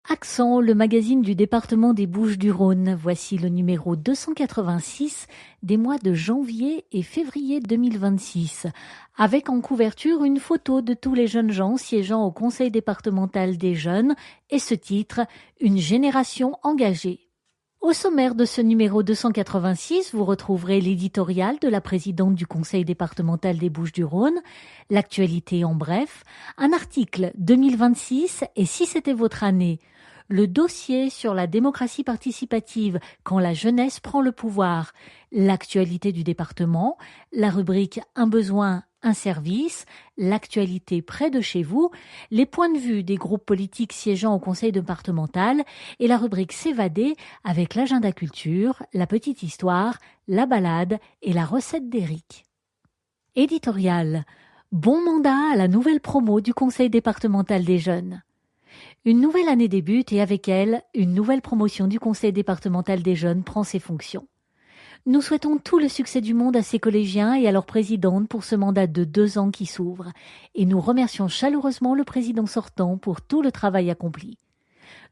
Accent, le magazine du département des Bouches-du-Rhône. Voici le numéro 286 des mois de janvier et février 2026, avec en couverture une photo de tous les jeunes gens siégeant au conseil départemental des jeunes et ce titre « Une génération engagée ». Au sommaire de ce numéro 286, vous retrouverez l'éditorial de la présidente du conseil départemental des Bouches-du-Rhône, l'actualité en bref, un article 2026 et si c'était votre année, le dossier sur la démocratie participative quand la jeunesse prend le pouvoir, l'actualité du département, la rubrique un besoin, un service, l'actualité près de chez vous, les points de vue des groupes politiques siégeant au conseil départemental et la rubrique s'évader avec l'agenda culture, la petite histoire, la balade et la recette d'Éric. Éditorial. Bon mandat à la nouvelle promo du conseil départemental des jeunes. Une nouvelle année débute et avec elle, une nouvelle promotion du conseil départemental des jeunes prend ses fonctions. Nous souhaitons tout le succès du monde à ces collégiens et à leur présidente pour ce mandat de 2 ans qui s'ouvre. Et nous remercions chaleureusement le président sortant pour tout le travail accompli.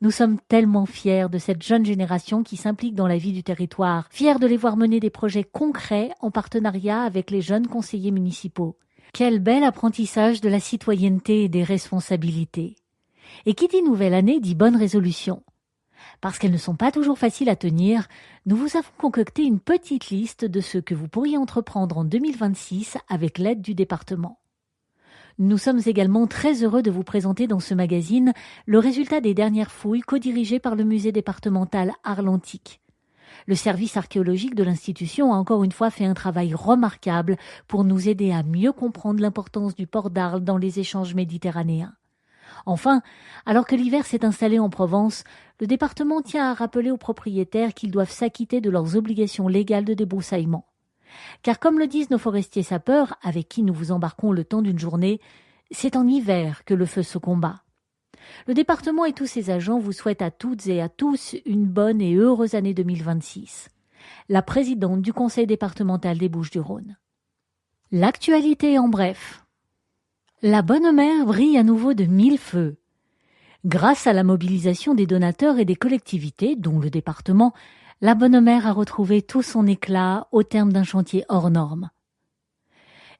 Nous sommes tellement fiers de cette jeune génération qui s'implique dans la vie du territoire, fiers de les voir mener des projets concrets en partenariat avec les jeunes conseillers municipaux. Quel bel apprentissage de la citoyenneté et des responsabilités. Et qui dit nouvelle année dit bonne résolution. Parce qu'elles ne sont pas toujours faciles à tenir, nous vous avons concocté une petite liste de ce que vous pourriez entreprendre en 2026 avec l'aide du département. Nous sommes également très heureux de vous présenter dans ce magazine le résultat des dernières fouilles co-dirigées par le musée départemental Arles-Antiques. Le service archéologique de l'institution a encore une fois fait un travail remarquable pour nous aider à mieux comprendre l'importance du port d'Arles dans les échanges méditerranéens. Enfin, alors que l'hiver s'est installé en Provence, le département tient à rappeler aux propriétaires qu'ils doivent s'acquitter de leurs obligations légales de débroussaillement. Car comme le disent nos forestiers sapeurs, avec qui nous vous embarquons le temps d'une journée, c'est en hiver que le feu se combat. Le département et tous ses agents vous souhaitent à toutes et à tous une bonne et heureuse année 2026. La présidente du conseil départemental des Bouches-du-Rhône. L'actualité en bref. La Bonne Mère brille à nouveau de 1000 feux. Grâce à la mobilisation des donateurs et des collectivités, dont le département, la Bonne Mère a retrouvé tout son éclat au terme d'un chantier hors norme.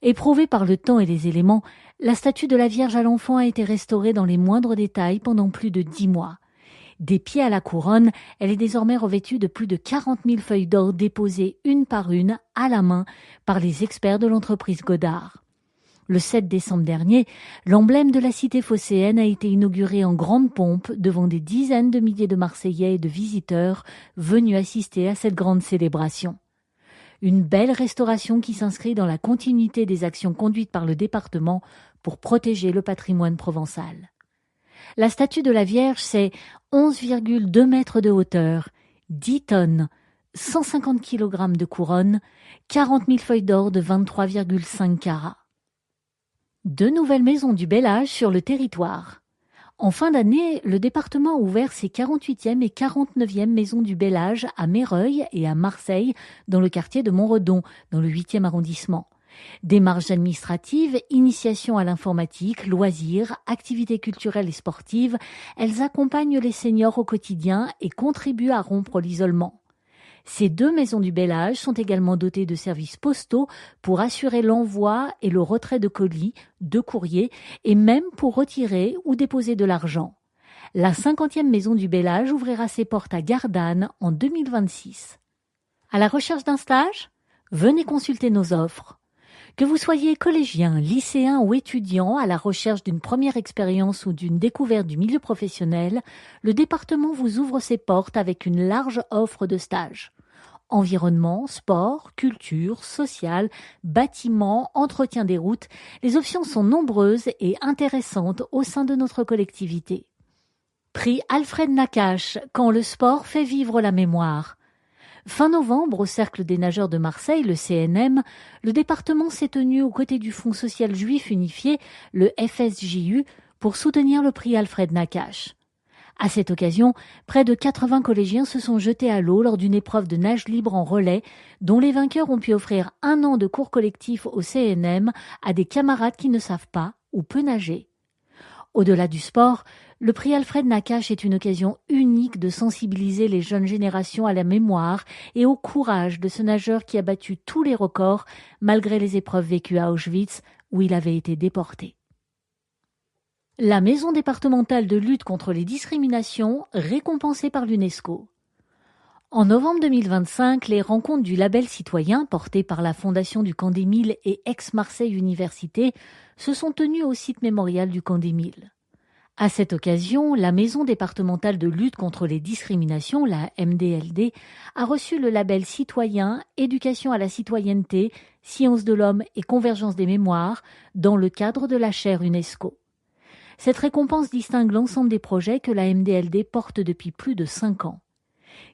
Éprouvée par le temps et les éléments, la statue de la Vierge à l'Enfant a été restaurée dans les moindres détails pendant plus de 10 mois. Des pieds à la couronne, elle est désormais revêtue de plus de 40 000 feuilles d'or déposées une par une, à la main, par les experts de l'entreprise Godard. Le 7 décembre dernier, l'emblème de la cité phocéenne a été inauguré en grande pompe devant des dizaines de milliers de Marseillais et de visiteurs venus assister à cette grande célébration. Une belle restauration qui s'inscrit dans la continuité des actions conduites par le département pour protéger le patrimoine provençal. La statue de la Vierge, c'est 11,2 mètres de hauteur, 10 tonnes, 150 kg de couronne, 40 000 feuilles d'or de 23,5 carats. 2 nouvelles maisons du bel âge sur le territoire. En fin d'année, le département a ouvert ses 48e et 49e maisons du bel âge à Méreuil et à Marseille, dans le quartier de Montredon, dans le 8e arrondissement. Démarches administratives, initiation à l'informatique, loisirs, activités culturelles et sportives, elles accompagnent les seniors au quotidien et contribuent à rompre l'isolement. Ces 2 maisons du bel âge sont également dotées de services postaux pour assurer l'envoi et le retrait de colis, de courriers et même pour retirer ou déposer de l'argent. La 50e maison du bel âge ouvrira ses portes à Gardanne en 2026. À la recherche d'un stage ? Venez consulter nos offres. Que vous soyez collégien, lycéen ou étudiant à la recherche d'une première expérience ou d'une découverte du milieu professionnel, le département vous ouvre ses portes avec une large offre de stages. Environnement, sport, culture, social, bâtiment, entretien des routes, les options sont nombreuses et intéressantes au sein de notre collectivité. Prix Alfred Nakache, quand le sport fait vivre la mémoire. Fin novembre, au Cercle des nageurs de Marseille, le CNM, le département s'est tenu aux côtés du Fonds social juif unifié, le FSJU, pour soutenir le prix Alfred Nakache. À cette occasion, près de 80 collégiens se sont jetés à l'eau lors d'une épreuve de nage libre en relais, dont les vainqueurs ont pu offrir 1 an de cours collectifs au CNM à des camarades qui ne savent pas ou peu nager. Au-delà du sport, le prix Alfred Nakache est une occasion unique de sensibiliser les jeunes générations à la mémoire et au courage de ce nageur qui a battu tous les records malgré les épreuves vécues à Auschwitz où il avait été déporté. La Maison départementale de lutte contre les discriminations, récompensée par l'UNESCO. En novembre 2025, les rencontres du label citoyen portées par la Fondation du Camp des Milles et Aix-Marseille Université se sont tenues au site mémorial du Camp des Milles. À cette occasion, la Maison départementale de lutte contre les discriminations, la MDLD, a reçu le label citoyen Éducation à la citoyenneté, Sciences de l'homme et convergence des mémoires dans le cadre de la chaire UNESCO. Cette récompense distingue l'ensemble des projets que la MDLD porte depuis plus de 5 ans.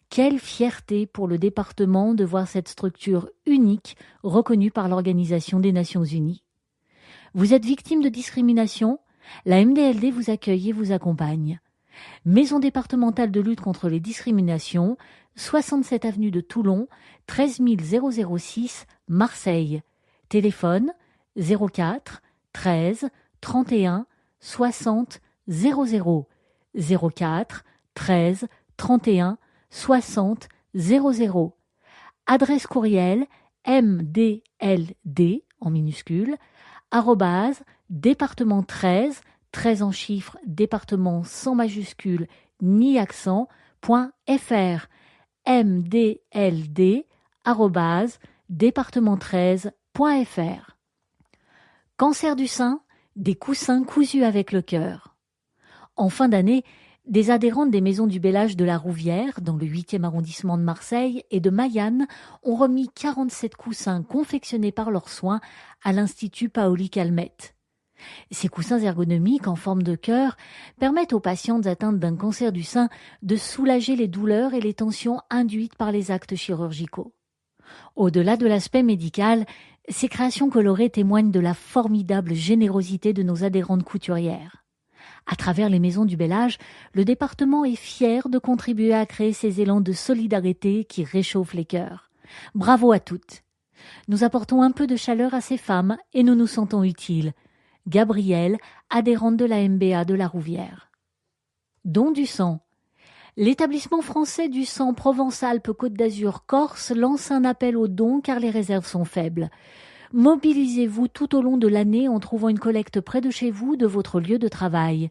Quelle fierté pour le département de voir cette structure unique reconnue par l'Organisation des Nations Unies. Vous êtes victime de discrimination ? La MDLD vous accueille et vous accompagne. Maison départementale de lutte contre les discriminations, 67 avenue de Toulon, 13 006, Marseille. Téléphone 04 13 31 60 00 04 13 31 60 00. Adresse courriel mdld en minuscule département 13 en chiffres, département sans majuscule ni accent, .fr mdld département 13.fr. Cancer du sein, des coussins cousus avec le cœur. En fin d'année, des adhérentes des maisons du Bellage de la Rouvière, dans le 8e arrondissement de Marseille, et de Mayanne ont remis 47 coussins confectionnés par leurs soins à l'Institut Paoli Calmette. Ces coussins ergonomiques en forme de cœur permettent aux patientes atteintes d'un cancer du sein de soulager les douleurs et les tensions induites par les actes chirurgicaux. Au-delà de l'aspect médical, ces créations colorées témoignent de la formidable générosité de nos adhérentes couturières. À travers les maisons du Bellage, le département est fier de contribuer à créer ces élans de solidarité qui réchauffent les cœurs. Bravo à toutes. Nous apportons un peu de chaleur à ces femmes et nous nous sentons utiles. Gabrielle, adhérente de la MBA de la Rouvière. Don du sang. L'établissement français du sang Provence-Alpes-Côte d'Azur-Corse lance un appel aux dons car les réserves sont faibles. Mobilisez-vous tout au long de l'année en trouvant une collecte près de chez vous, de votre lieu de travail.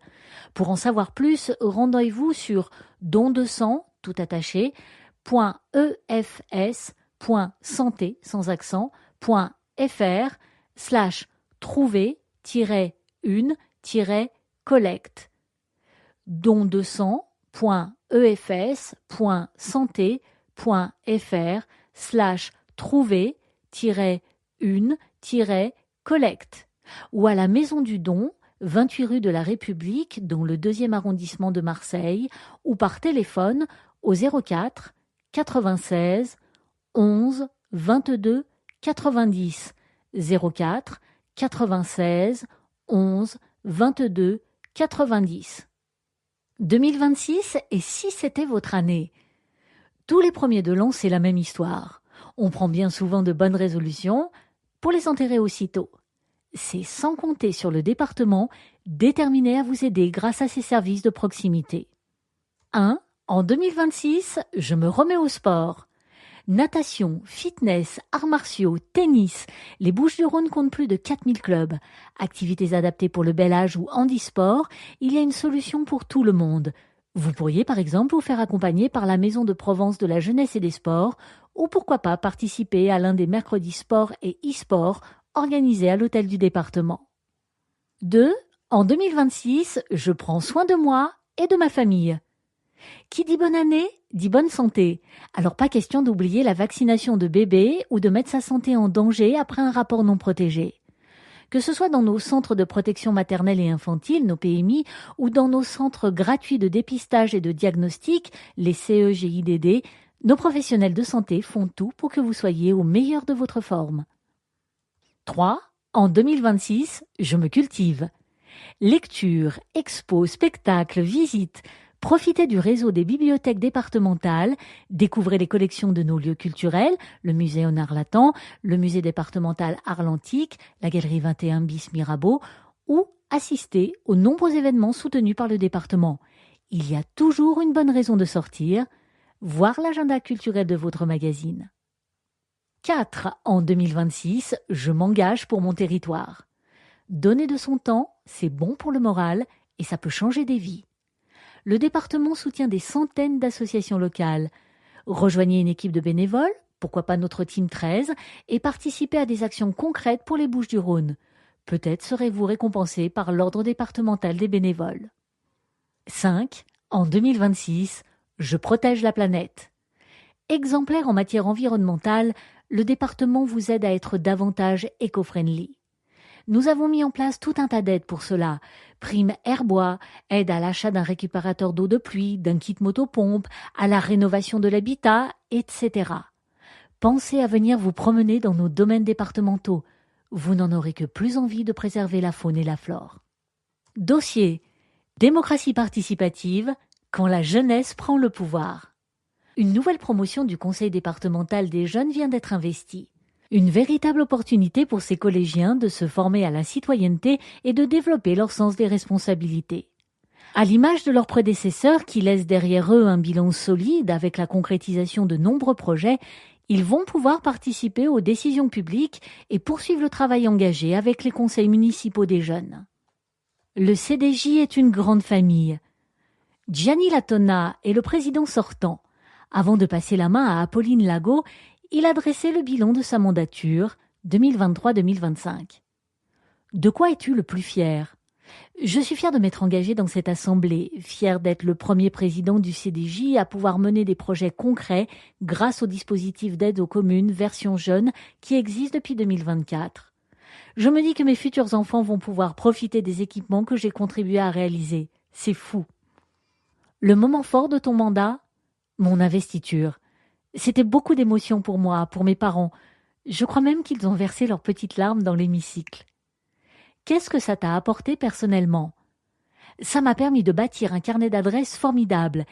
Pour en savoir plus, rendez-vous sur dondesang, tout attaché, .efs.santé, sans accent, .fr/trouver-une-collecte. dondesang.efs.santé.fr/trouver-une-collecte ou à la Maison du Don, 28 rue de la République, dans le 2e arrondissement de Marseille, ou par téléphone au 04 96 11 22 90 04 96 11 22 90. 2026, et si c'était votre année? Tous les premiers de l'an, c'est la même histoire. On prend bien souvent de bonnes résolutions pour les enterrer aussitôt. C'est sans compter sur le département déterminé à vous aider grâce à ses services de proximité. 1. En 2026, je me remets au sport. Natation, fitness, arts martiaux, tennis, les Bouches-du-Rhône comptent plus de 4000 clubs. Activités adaptées pour le bel âge ou handisport, il y a une solution pour tout le monde. Vous pourriez par exemple vous faire accompagner par la Maison de Provence de la Jeunesse et des Sports, ou pourquoi pas participer à l'un des mercredis sport et e-sport organisés à l'hôtel du département. 2. En 2026, je prends soin de moi et de ma famille. Qui dit bonne année, dit bonne santé. Alors pas question d'oublier la vaccination de bébé ou de mettre sa santé en danger après un rapport non protégé. Que ce soit dans nos centres de protection maternelle et infantile, nos PMI, ou dans nos centres gratuits de dépistage et de diagnostic, les CEGIDD, nos professionnels de santé font tout pour que vous soyez au meilleur de votre forme. 3. En 2026, je me cultive. Lecture, expos, spectacles, visites. Profitez du réseau des bibliothèques départementales, découvrez les collections de nos lieux culturels, le musée Honard Latent, le musée départemental Arlentique, la galerie 21 bis Mirabeau, ou assister aux nombreux événements soutenus par le département. Il y a toujours une bonne raison de sortir, voir l'agenda culturel de votre magazine. 4. En 2026, je m'engage pour mon territoire. Donner de son temps, c'est bon pour le moral et ça peut changer des vies. Le département soutient des centaines d'associations locales. Rejoignez une équipe de bénévoles, pourquoi pas notre Team 13, et participez à des actions concrètes pour les Bouches-du-Rhône. Peut-être serez-vous récompensé par l'ordre départemental des bénévoles. 5. En 2026, je protège la planète. Exemplaire en matière environnementale, le département vous aide à être davantage éco-friendly. Nous avons mis en place tout un tas d'aides pour cela. Prime Airbois, aide à l'achat d'un récupérateur d'eau de pluie, d'un kit motopompe, à la rénovation de l'habitat, etc. Pensez à venir vous promener dans nos domaines départementaux. Vous n'en aurez que plus envie de préserver la faune et la flore. Dossier. Démocratie participative, quand la jeunesse prend le pouvoir. Une nouvelle promotion du Conseil départemental des jeunes vient d'être investie. Une véritable opportunité pour ces collégiens de se former à la citoyenneté et de développer leur sens des responsabilités. À l'image de leurs prédécesseurs qui laissent derrière eux un bilan solide avec la concrétisation de nombreux projets, ils vont pouvoir participer aux décisions publiques et poursuivre le travail engagé avec les conseils municipaux des jeunes. Le CDJ est une grande famille. Gianni Latona est le président sortant. Avant de passer la main à Apolline Lago, il a dressé le bilan de sa mandature 2023-2025. De quoi es-tu le plus fier ? Je suis fier de m'être engagé dans cette assemblée, fier d'être le premier président du CDJ à pouvoir mener des projets concrets grâce au dispositif d'aide aux communes version jeune qui existe depuis 2024. Je me dis que mes futurs enfants vont pouvoir profiter des équipements que j'ai contribué à réaliser. C'est fou. Le moment fort de ton mandat ? Mon investiture. C'était beaucoup d'émotions pour moi, pour mes parents. Je crois même qu'ils ont versé leurs petites larmes dans l'hémicycle. Qu'est-ce que ça t'a apporté personnellement ? Ça m'a permis de bâtir un carnet d'adresses formidable.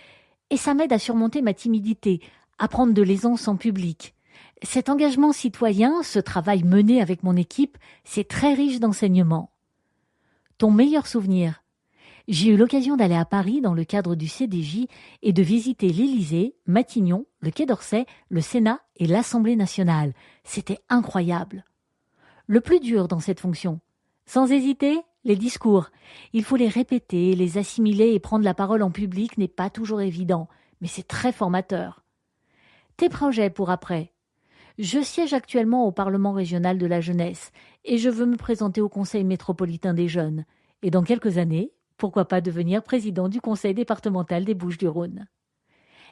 Et ça m'aide à surmonter ma timidité, à prendre de l'aisance en public. Cet engagement citoyen, ce travail mené avec mon équipe, c'est très riche d'enseignements. Ton meilleur souvenir ? J'ai eu l'occasion d'aller à Paris dans le cadre du CDJ et de visiter l'Élysée, Matignon, le Quai d'Orsay, le Sénat et l'Assemblée nationale. C'était incroyable. Le plus dur dans cette fonction, sans hésiter, les discours. Il faut les répéter, les assimiler et prendre la parole en public n'est pas toujours évident, mais c'est très formateur. Tes projets pour après ? Je siège actuellement au Parlement régional de la jeunesse et je veux me présenter au Conseil métropolitain des jeunes. Et dans quelques années, pourquoi pas devenir président du Conseil départemental des Bouches-du-Rhône.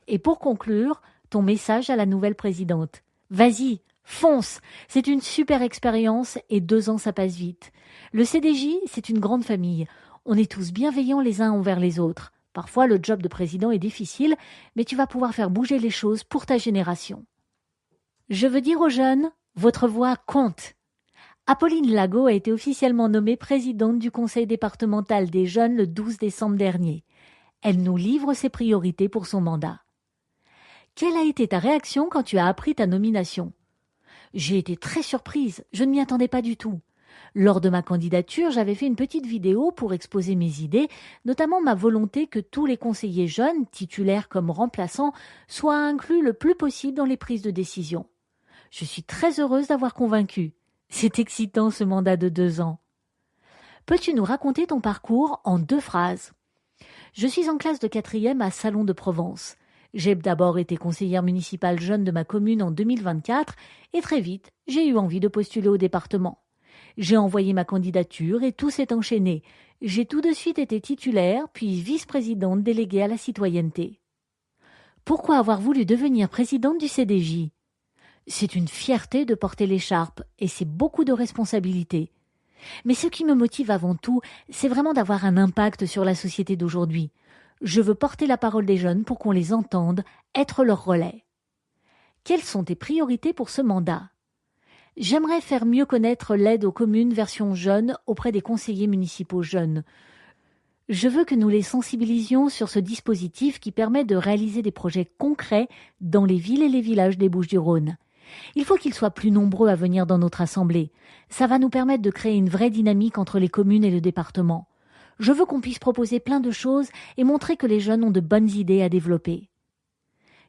Et pour conclure, ton message à la nouvelle présidente. Vas-y, fonce, c'est une super expérience et 2 ans ça passe vite. Le CDJ, c'est une grande famille. On est tous bienveillants les uns envers les autres. Parfois, le job de président est difficile, mais tu vas pouvoir faire bouger les choses pour ta génération. Je veux dire aux jeunes, votre voix compte. Apolline Lago a été officiellement nommée présidente du Conseil départemental des jeunes le 12 décembre dernier. Elle nous livre ses priorités pour son mandat. Quelle a été ta réaction quand tu as appris ta nomination ? J'ai été très surprise, je ne m'y attendais pas du tout. Lors de ma candidature, j'avais fait une petite vidéo pour exposer mes idées, notamment ma volonté que tous les conseillers jeunes, titulaires comme remplaçants, soient inclus le plus possible dans les prises de décision. Je suis très heureuse d'avoir convaincu. C'est excitant ce mandat de 2 ans. Peux-tu nous raconter ton parcours en 2 phrases ? Je suis en classe de 4e à Salon de Provence. J'ai d'abord été conseillère municipale jeune de ma commune en 2024 et très vite, j'ai eu envie de postuler au département. J'ai envoyé ma candidature et tout s'est enchaîné. J'ai tout de suite été titulaire, puis vice-présidente déléguée à la citoyenneté. Pourquoi avoir voulu devenir présidente du CDJ ? C'est une fierté de porter l'écharpe et c'est beaucoup de responsabilités. Mais ce qui me motive avant tout, c'est vraiment d'avoir un impact sur la société d'aujourd'hui. Je veux porter la parole des jeunes pour qu'on les entende, être leur relais. Quelles sont tes priorités pour ce mandat ? J'aimerais faire mieux connaître l'aide aux communes version jeune auprès des conseillers municipaux jeunes. Je veux que nous les sensibilisions sur ce dispositif qui permet de réaliser des projets concrets dans les villes et les villages des Bouches-du-Rhône. Il faut qu'ils soient plus nombreux à venir dans notre assemblée. Ça va nous permettre de créer une vraie dynamique entre les communes et le département. Je veux qu'on puisse proposer plein de choses et montrer que les jeunes ont de bonnes idées à développer.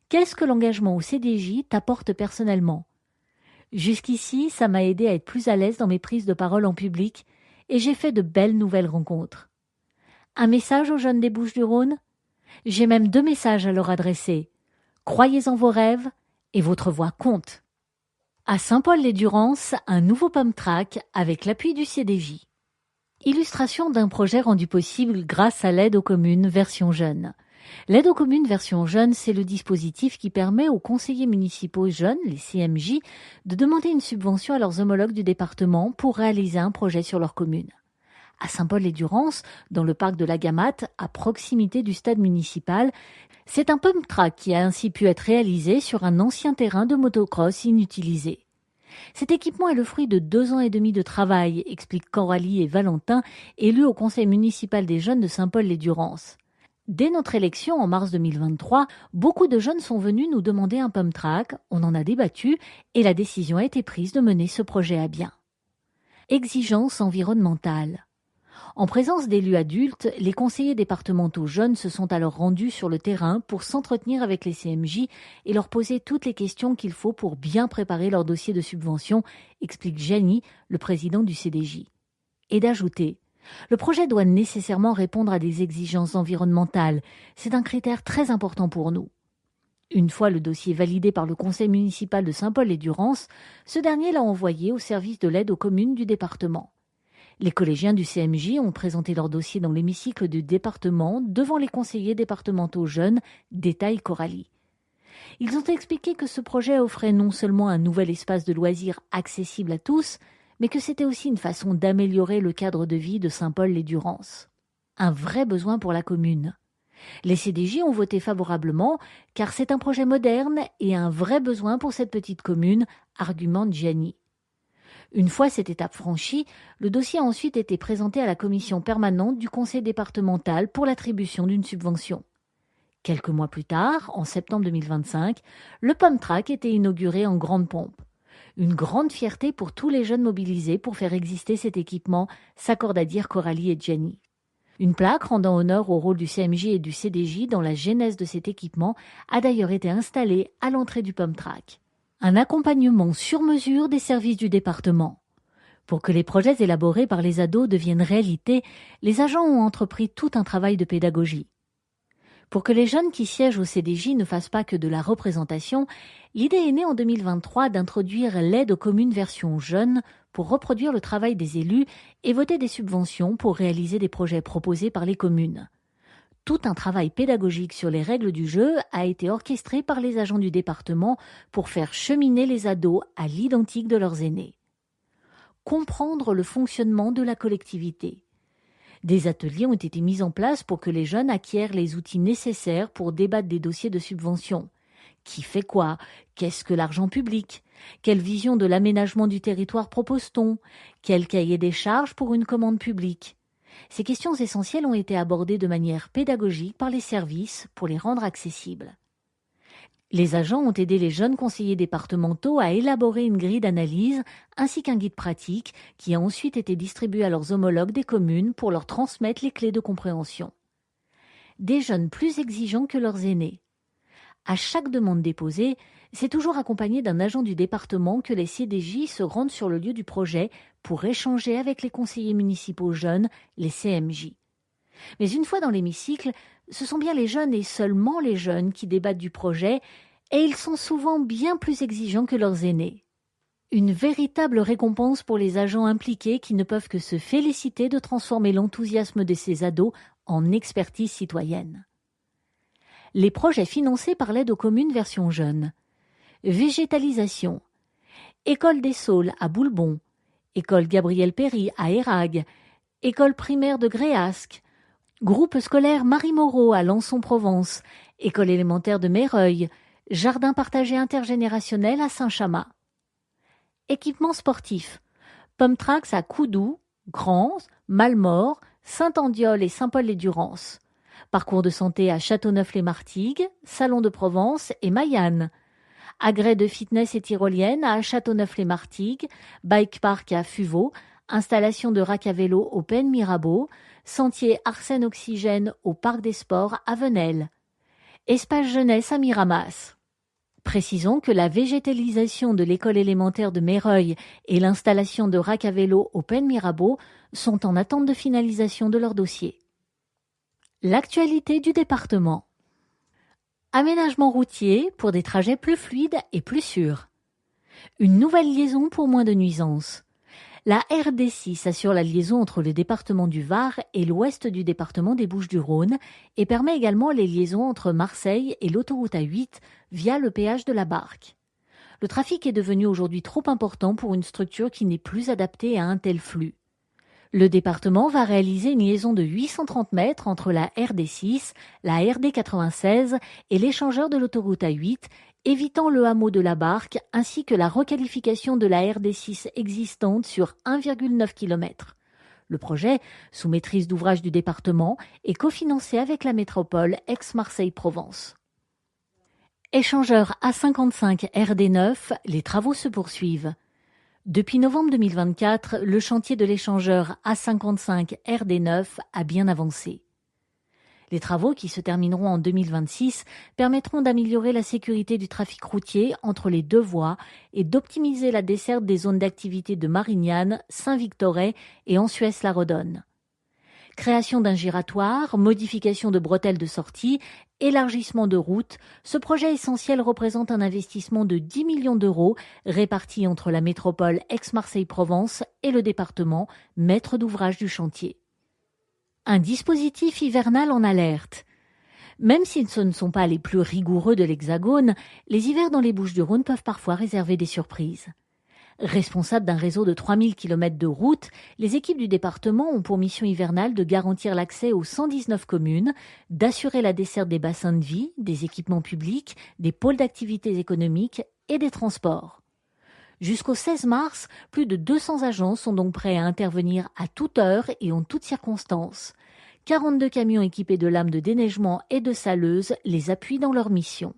Qu'est-ce que l'engagement au CDJ t'apporte personnellement? Jusqu'ici, ça m'a aidé à être plus à l'aise dans mes prises de parole en public et j'ai fait de belles nouvelles rencontres. Un message aux jeunes des Bouches-du-Rhône? J'ai même 2 messages à leur adresser. Croyez en vos rêves et votre voix compte. À Saint-Paul-les-Durances, un nouveau pump track avec l'appui du CDJ. Illustration d'un projet rendu possible grâce à l'aide aux communes version jeune. L'aide aux communes version jeune, c'est le dispositif qui permet aux conseillers municipaux jeunes, les CMJ, de demander une subvention à leurs homologues du département pour réaliser un projet sur leur commune. À Saint-Paul-les-Durances, dans le parc de la Gamatte, à proximité du stade municipal, c'est un pump track qui a ainsi pu être réalisé sur un ancien terrain de motocross inutilisé. Cet équipement est le fruit de 2 ans et demi de travail, expliquent Coralie et Valentin, élus au conseil municipal des jeunes de Saint-Paul-les-Durances. Dès notre élection en mars 2023, beaucoup de jeunes sont venus nous demander un pump track, on en a débattu et la décision a été prise de mener ce projet à bien. Exigences environnementales. En présence d'élus adultes, les conseillers départementaux jeunes se sont alors rendus sur le terrain pour s'entretenir avec les CMJ et leur poser toutes les questions qu'il faut pour bien préparer leur dossier de subvention, explique Gianni, le président du CDJ. Et d'ajouter, le projet doit nécessairement répondre à des exigences environnementales. C'est un critère très important pour nous. Une fois le dossier validé par le conseil municipal de Saint-Paul-les-Durances, ce dernier l'a envoyé au service de l'aide aux communes du département. Les collégiens du CMJ ont présenté leur dossier dans l'hémicycle du département devant les conseillers départementaux jeunes, détaille Coralie. Ils ont expliqué que ce projet offrait non seulement un nouvel espace de loisirs accessible à tous, mais que c'était aussi une façon d'améliorer le cadre de vie de Saint-Paul-les-Durances. Un vrai besoin pour la commune. Les CDJ ont voté favorablement car c'est un projet moderne et un vrai besoin pour cette petite commune, argumente Gianni. Une fois cette étape franchie, le dossier a ensuite été présenté à la commission permanente du conseil départemental pour l'attribution d'une subvention. Quelques mois plus tard, en septembre 2025, le pump track était inauguré en grande pompe. Une grande fierté pour tous les jeunes mobilisés pour faire exister cet équipement, s'accordent à dire Coralie et Gianni. Une plaque rendant honneur au rôle du CMJ et du CDJ dans la genèse de cet équipement a d'ailleurs été installée à l'entrée du pump track. Un accompagnement sur mesure des services du département. Pour que les projets élaborés par les ados deviennent réalité, les agents ont entrepris tout un travail de pédagogie. Pour que les jeunes qui siègent au CDJ ne fassent pas que de la représentation, l'idée est née en 2023 d'introduire l'aide aux communes version jeune pour reproduire le travail des élus et voter des subventions pour réaliser des projets proposés par les communes. Tout un travail pédagogique sur les règles du jeu a été orchestré par les agents du département pour faire cheminer les ados à l'identique de leurs aînés. Comprendre le fonctionnement de la collectivité. Des ateliers ont été mis en place pour que les jeunes acquièrent les outils nécessaires pour débattre des dossiers de subvention. Qui fait quoi? Qu'est-ce que l'argent public? Quelle vision de l'aménagement du territoire propose-t-on? Quel cahier des charges pour une commande publique? Ces questions essentielles ont été abordées de manière pédagogique par les services pour les rendre accessibles. Les agents ont aidé les jeunes conseillers départementaux à élaborer une grille d'analyse ainsi qu'un guide pratique qui a ensuite été distribué à leurs homologues des communes pour leur transmettre les clés de compréhension. Des jeunes plus exigeants que leurs aînés. À chaque demande déposée, c'est toujours accompagné d'un agent du département que les CDJ se rendent sur le lieu du projet pour échanger avec les conseillers municipaux jeunes, les CMJ. Mais une fois dans l'hémicycle, ce sont bien les jeunes et seulement les jeunes qui débattent du projet et ils sont souvent bien plus exigeants que leurs aînés. Une véritable récompense pour les agents impliqués qui ne peuvent que se féliciter de transformer l'enthousiasme de ces ados en expertise citoyenne. Les projets financés par l'aide aux communes version jeune. Végétalisation. École des Saules à Boulbon. École Gabriel Péry à Érag. École primaire de Gréasque. Groupe scolaire Marie Moreau à Lançon-Provence. École élémentaire de Méreuil. Jardin partagé intergénérationnel à Saint-Chamas. Équipement sportif. Pump tracks à Coudou, Grans, Malmort, Saint-Andiol et Saint-Paul-les-Durances. Parcours de santé à Châteauneuf-les-Martigues, Salon de Provence et Mayanne. agrès de fitness et tyrolienne à Châteauneuf-les-Martigues, bike park à Fuveau, installation de rack à vélo au Pen Mirabeau, sentier Arsène Oxygène au Parc des Sports à Venelle, espace jeunesse à Miramas. Précisons que la végétalisation de l'école élémentaire de Méreuil et l'installation de rack à vélo au Pen Mirabeau sont en attente de finalisation de leur dossier. L'actualité du département. Aménagement routier pour des trajets plus fluides et plus sûrs. Une nouvelle liaison pour moins de nuisances. La RD6 assure la liaison entre le département du Var et l'ouest du département des Bouches-du-Rhône et permet également les liaisons entre Marseille et l'autoroute A8 via le péage de la Barque. Le trafic est devenu aujourd'hui trop important pour une structure qui n'est plus adaptée à un tel flux. Le département va réaliser une liaison de 830 mètres entre la RD6, la RD96 et l'échangeur de l'autoroute A8, évitant le hameau de la Barque ainsi que la requalification de la RD6 existante sur 1,9 km. Le projet, sous maîtrise d'ouvrage du département, est cofinancé avec la métropole Aix-Marseille-Provence. Échangeur A55 RD9, les travaux se poursuivent. Depuis novembre 2024, le chantier de l'échangeur A55 RD9 a bien avancé. Les travaux, qui se termineront en 2026, permettront d'améliorer la sécurité du trafic routier entre les deux voies et d'optimiser la desserte des zones d'activité de Marignane, Saint-Victoret et Ansuès-la-Redonne. Création d'un giratoire, modification de bretelles de sortie, élargissement de routes, ce projet essentiel représente un investissement de 10 millions d'euros répartis entre la métropole Aix-Marseille-Provence et le département, maître d'ouvrage du chantier. Un dispositif hivernal en alerte. Même si ce ne sont pas les plus rigoureux de l'Hexagone, les hivers dans les Bouches-du-Rhône peuvent parfois réserver des surprises. Responsables d'un réseau de 3000 km de routes, les équipes du département ont pour mission hivernale de garantir l'accès aux 119 communes, d'assurer la desserte des bassins de vie, des équipements publics, des pôles d'activités économiques et des transports. Jusqu'au 16 mars, plus de 200 agents sont donc prêts à intervenir à toute heure et en toutes circonstances. 42 camions équipés de lames de déneigement et de saleuses les appuient dans leur mission.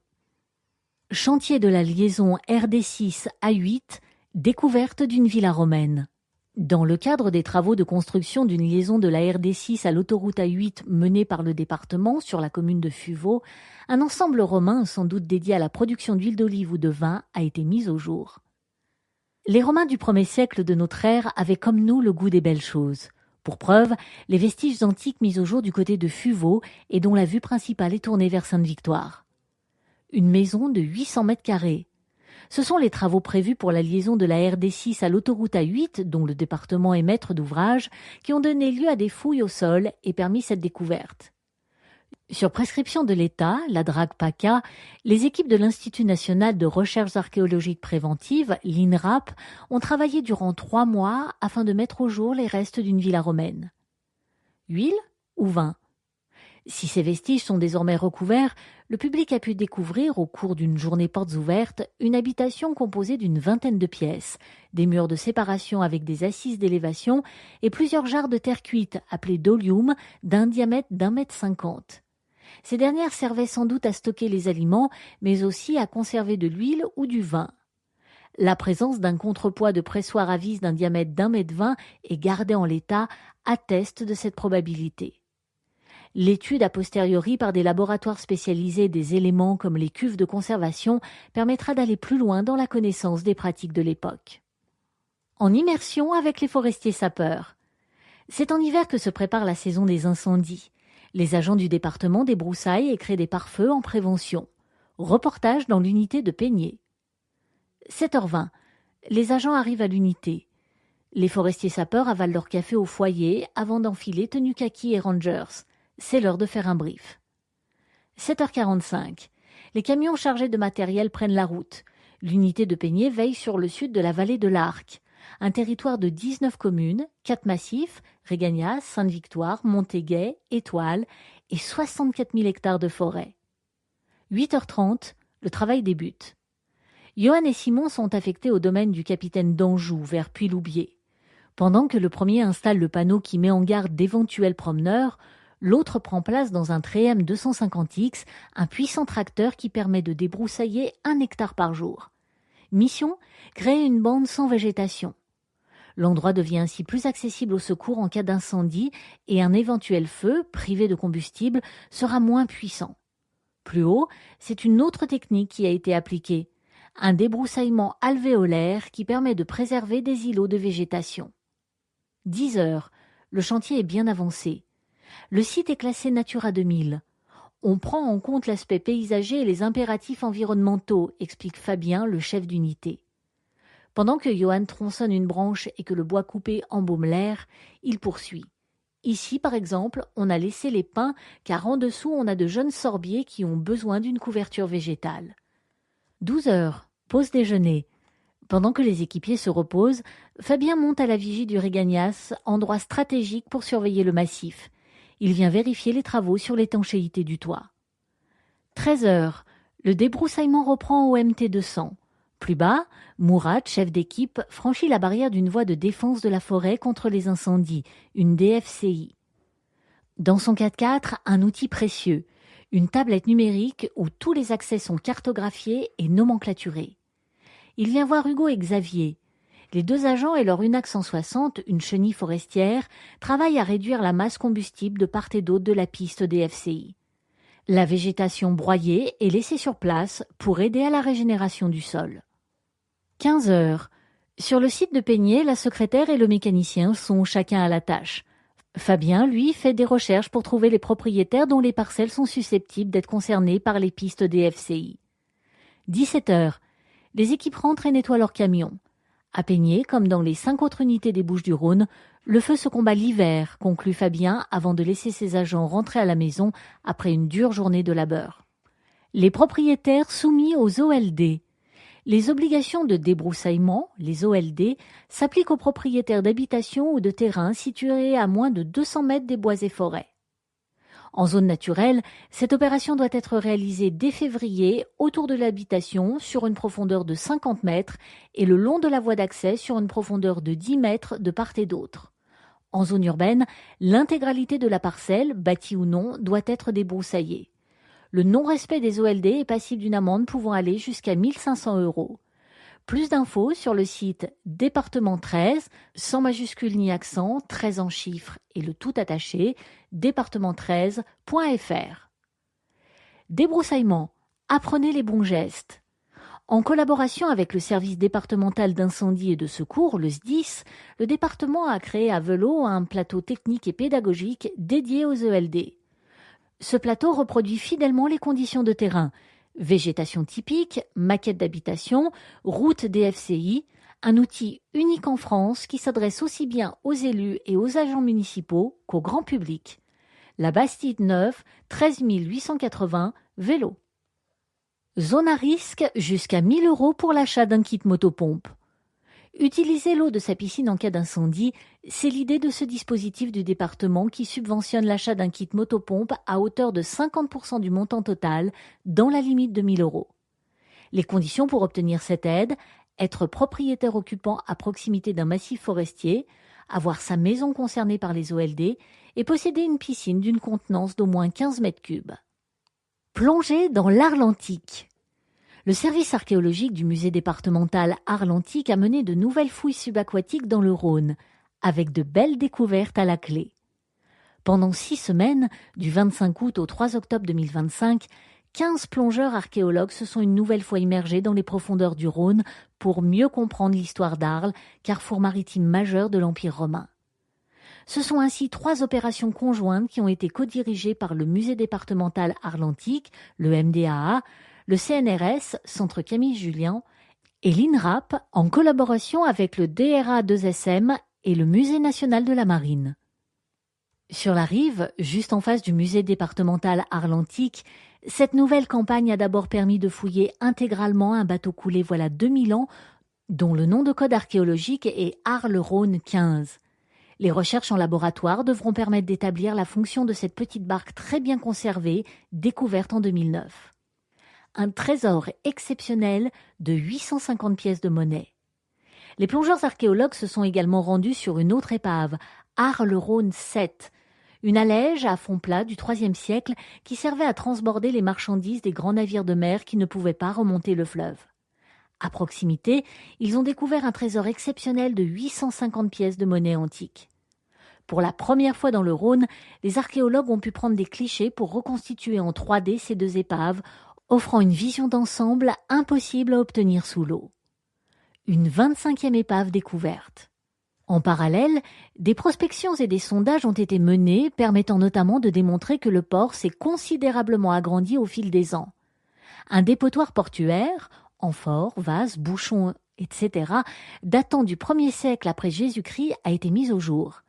Chantier de la liaison RD6 A8, découverte d'une villa romaine. Dans le cadre des travaux de construction d'une liaison de la RD6 à l'autoroute A8 menée par le département sur la commune de Fuveau, un ensemble romain, sans doute dédié à la production d'huile d'olive ou de vin, a été mis au jour. Les Romains du 1er siècle de notre ère avaient comme nous le goût des belles choses. Pour preuve, les vestiges antiques mis au jour du côté de Fuveau et dont la vue principale est tournée vers Sainte-Victoire. Une maison de 800 mètres carrés. Ce sont les travaux prévus pour la liaison de la RD6 à l'autoroute A8, dont le département est maître d'ouvrage, qui ont donné lieu à des fouilles au sol et permis cette découverte. Sur prescription de l'État, la DRAC PACA, les équipes de l'Institut national de recherches archéologiques préventives, l'INRAP, ont travaillé durant 3 mois afin de mettre au jour les restes d'une villa romaine. Huile ou vin ? Si ces vestiges sont désormais recouverts, le public a pu découvrir, au cours d'une journée portes ouvertes, une habitation composée d'une vingtaine de pièces, des murs de séparation avec des assises d'élévation et plusieurs jarres de terre cuite, appelées dolium, d'un diamètre d'1,50 m. Ces dernières servaient sans doute à stocker les aliments, mais aussi à conserver de l'huile ou du vin. La présence d'un contrepoids de pressoir à vis d'un diamètre d'1,20 m et gardé en l'état atteste de cette probabilité. L'étude a posteriori par des laboratoires spécialisés des éléments comme les cuves de conservation permettra d'aller plus loin dans la connaissance des pratiques de l'époque. En immersion avec les forestiers sapeurs. C'est en hiver que se prépare la saison des incendies. Les agents du département débroussaillent et créent des pare-feux en prévention. Reportage dans l'unité de Peigné. 7h20. Les agents arrivent à l'unité. Les forestiers sapeurs avalent leur café au foyer avant d'enfiler tenue kaki et rangers. C'est l'heure de faire un brief. 7h45. Les camions chargés de matériel prennent la route. L'unité de Peigné veille sur le sud de la vallée de l'Arc. Un territoire de 19 communes, 4 massifs, Régagnas, Sainte-Victoire, Montéguet, Étoile et 64 000 hectares de forêt. 8h30, le travail débute. Johan et Simon sont affectés au domaine du capitaine d'Anjou, vers Puy-Loubier. Pendant que le premier installe le panneau qui met en garde d'éventuels promeneurs, L'autre prend place dans un Trem 250X, un puissant tracteur qui permet de débroussailler 1 hectare par jour. Mission, créer une bande sans végétation. L'endroit devient ainsi plus accessible au secours en cas d'incendie et un éventuel feu, privé de combustible, sera moins puissant. Plus haut, c'est une autre technique qui a été appliquée, un débroussaillement alvéolaire qui permet de préserver des îlots de végétation. 10 heures, le chantier est bien avancé. Le site est classé Natura 2000. On prend en compte l'aspect paysager et les impératifs environnementaux, explique Fabien, le chef d'unité. Pendant que Johan tronçonne une branche et que le bois coupé embaume l'air, il poursuit. Ici, par exemple, on a laissé les pins car en dessous, on a de jeunes sorbiers qui ont besoin d'une couverture végétale. 12 heures, pause déjeuner. Pendant que les équipiers se reposent, Fabien monte à la vigie du Regagnas, endroit stratégique pour surveiller le massif. Il vient vérifier les travaux sur l'étanchéité du toit. 13 heures, le débroussaillement reprend au MT200. Plus bas, Mourad, chef d'équipe, franchit la barrière d'une voie de défense de la forêt contre les incendies, une DFCI. Dans son 4x4, un outil précieux, une tablette numérique où tous les accès sont cartographiés et nomenclaturés. Il vient voir Hugo et Xavier. Les 2 agents et leur UNAC 160, une chenille forestière, travaillent à réduire la masse combustible de part et d'autre de la piste DFCI. La végétation broyée est laissée sur place pour aider à la régénération du sol. 15 heures. Sur le site de Peigné, la secrétaire et le mécanicien sont chacun à la tâche. Fabien, lui, fait des recherches pour trouver les propriétaires dont les parcelles sont susceptibles d'être concernées par les pistes DFCI. 17 heures. Les équipes rentrent et nettoient leurs camions. À Peigné, comme dans les 5 autres unités des Bouches-du-Rhône, le feu se combat l'hiver, conclut Fabien avant de laisser ses agents rentrer à la maison après une dure journée de labeur. Les propriétaires soumis aux OLD. Les obligations de débroussaillement, les OLD, s'appliquent aux propriétaires d'habitations ou de terrains situés à moins de 200 mètres des bois et forêts. En zone naturelle, cette opération doit être réalisée dès février autour de l'habitation sur une profondeur de 50 mètres et le long de la voie d'accès sur une profondeur de 10 mètres de part et d'autre. En zone urbaine, l'intégralité de la parcelle, bâtie ou non, doit être débroussaillée. Le non-respect des OLD est passible d'une amende pouvant aller jusqu'à 1 500 €. Plus d'infos sur le site département 13, sans majuscule ni accent, 13 en chiffres et le tout attaché, département13.fr. Débroussaillement. Apprenez les bons gestes. En collaboration avec le service départemental d'incendie et de secours, le SDIS, le département a créé à Velot un plateau technique et pédagogique dédié aux ELD. Ce plateau reproduit fidèlement les conditions de terrain, végétation typique, maquette d'habitation, route DFCI, un outil unique en France qui s'adresse aussi bien aux élus et aux agents municipaux qu'au grand public. La Bastide Neuve, 13 880, Vélo. Zone à risque, jusqu'à 1 000 € pour l'achat d'un kit motopompe. Utiliser l'eau de sa piscine en cas d'incendie, c'est l'idée de ce dispositif du département qui subventionne l'achat d'un kit motopompe à hauteur de 50% du montant total, dans la limite de 1 000 €. Les conditions pour obtenir cette aide, être propriétaire occupant à proximité d'un massif forestier, avoir sa maison concernée par les OLD et posséder une piscine d'une contenance d'au moins 15 mètres cubes. Plonger dans l'Arlentique. Le service archéologique du musée départemental Arlentique a mené de nouvelles fouilles subaquatiques dans le Rhône, avec de belles découvertes à la clé. Pendant 6 semaines, du 25 août au 3 octobre 2025, 15 plongeurs archéologues se sont une nouvelle fois immergés dans les profondeurs du Rhône pour mieux comprendre l'histoire d'Arles, carrefour maritime majeur de l'Empire romain. Ce sont ainsi 3 opérations conjointes qui ont été codirigées par le musée départemental Arlentique, le MDAA, le CNRS, Centre Camille Julien, et l'INRAP, en collaboration avec le DRA2SM et le Musée national de la marine. Sur la rive, juste en face du musée départemental Arlentique, cette nouvelle campagne a d'abord permis de fouiller intégralement un bateau coulé voilà 2000 ans, dont le nom de code archéologique est Arles-Rhône 15. Les recherches en laboratoire devront permettre d'établir la fonction de cette petite barque très bien conservée, découverte en 2009. Un trésor exceptionnel de 850 pièces de monnaie. Les plongeurs archéologues se sont également rendus sur une autre épave, Arles-Rhône 7, une allège à fond plat du IIIe siècle qui servait à transborder les marchandises des grands navires de mer qui ne pouvaient pas remonter le fleuve. À proximité, ils ont découvert un trésor exceptionnel de 850 pièces de monnaie antique. Pour la première fois dans le Rhône, les archéologues ont pu prendre des clichés pour reconstituer en 3D ces deux épaves, offrant une vision d'ensemble impossible à obtenir sous l'eau. Une 25e épave découverte. En parallèle, des prospections et des sondages ont été menés, permettant notamment de démontrer que le port s'est considérablement agrandi au fil des ans. Un dépotoir portuaire, amphores, vases, bouchons, etc., datant du 1er siècle après Jésus-Christ, a été mis au jour.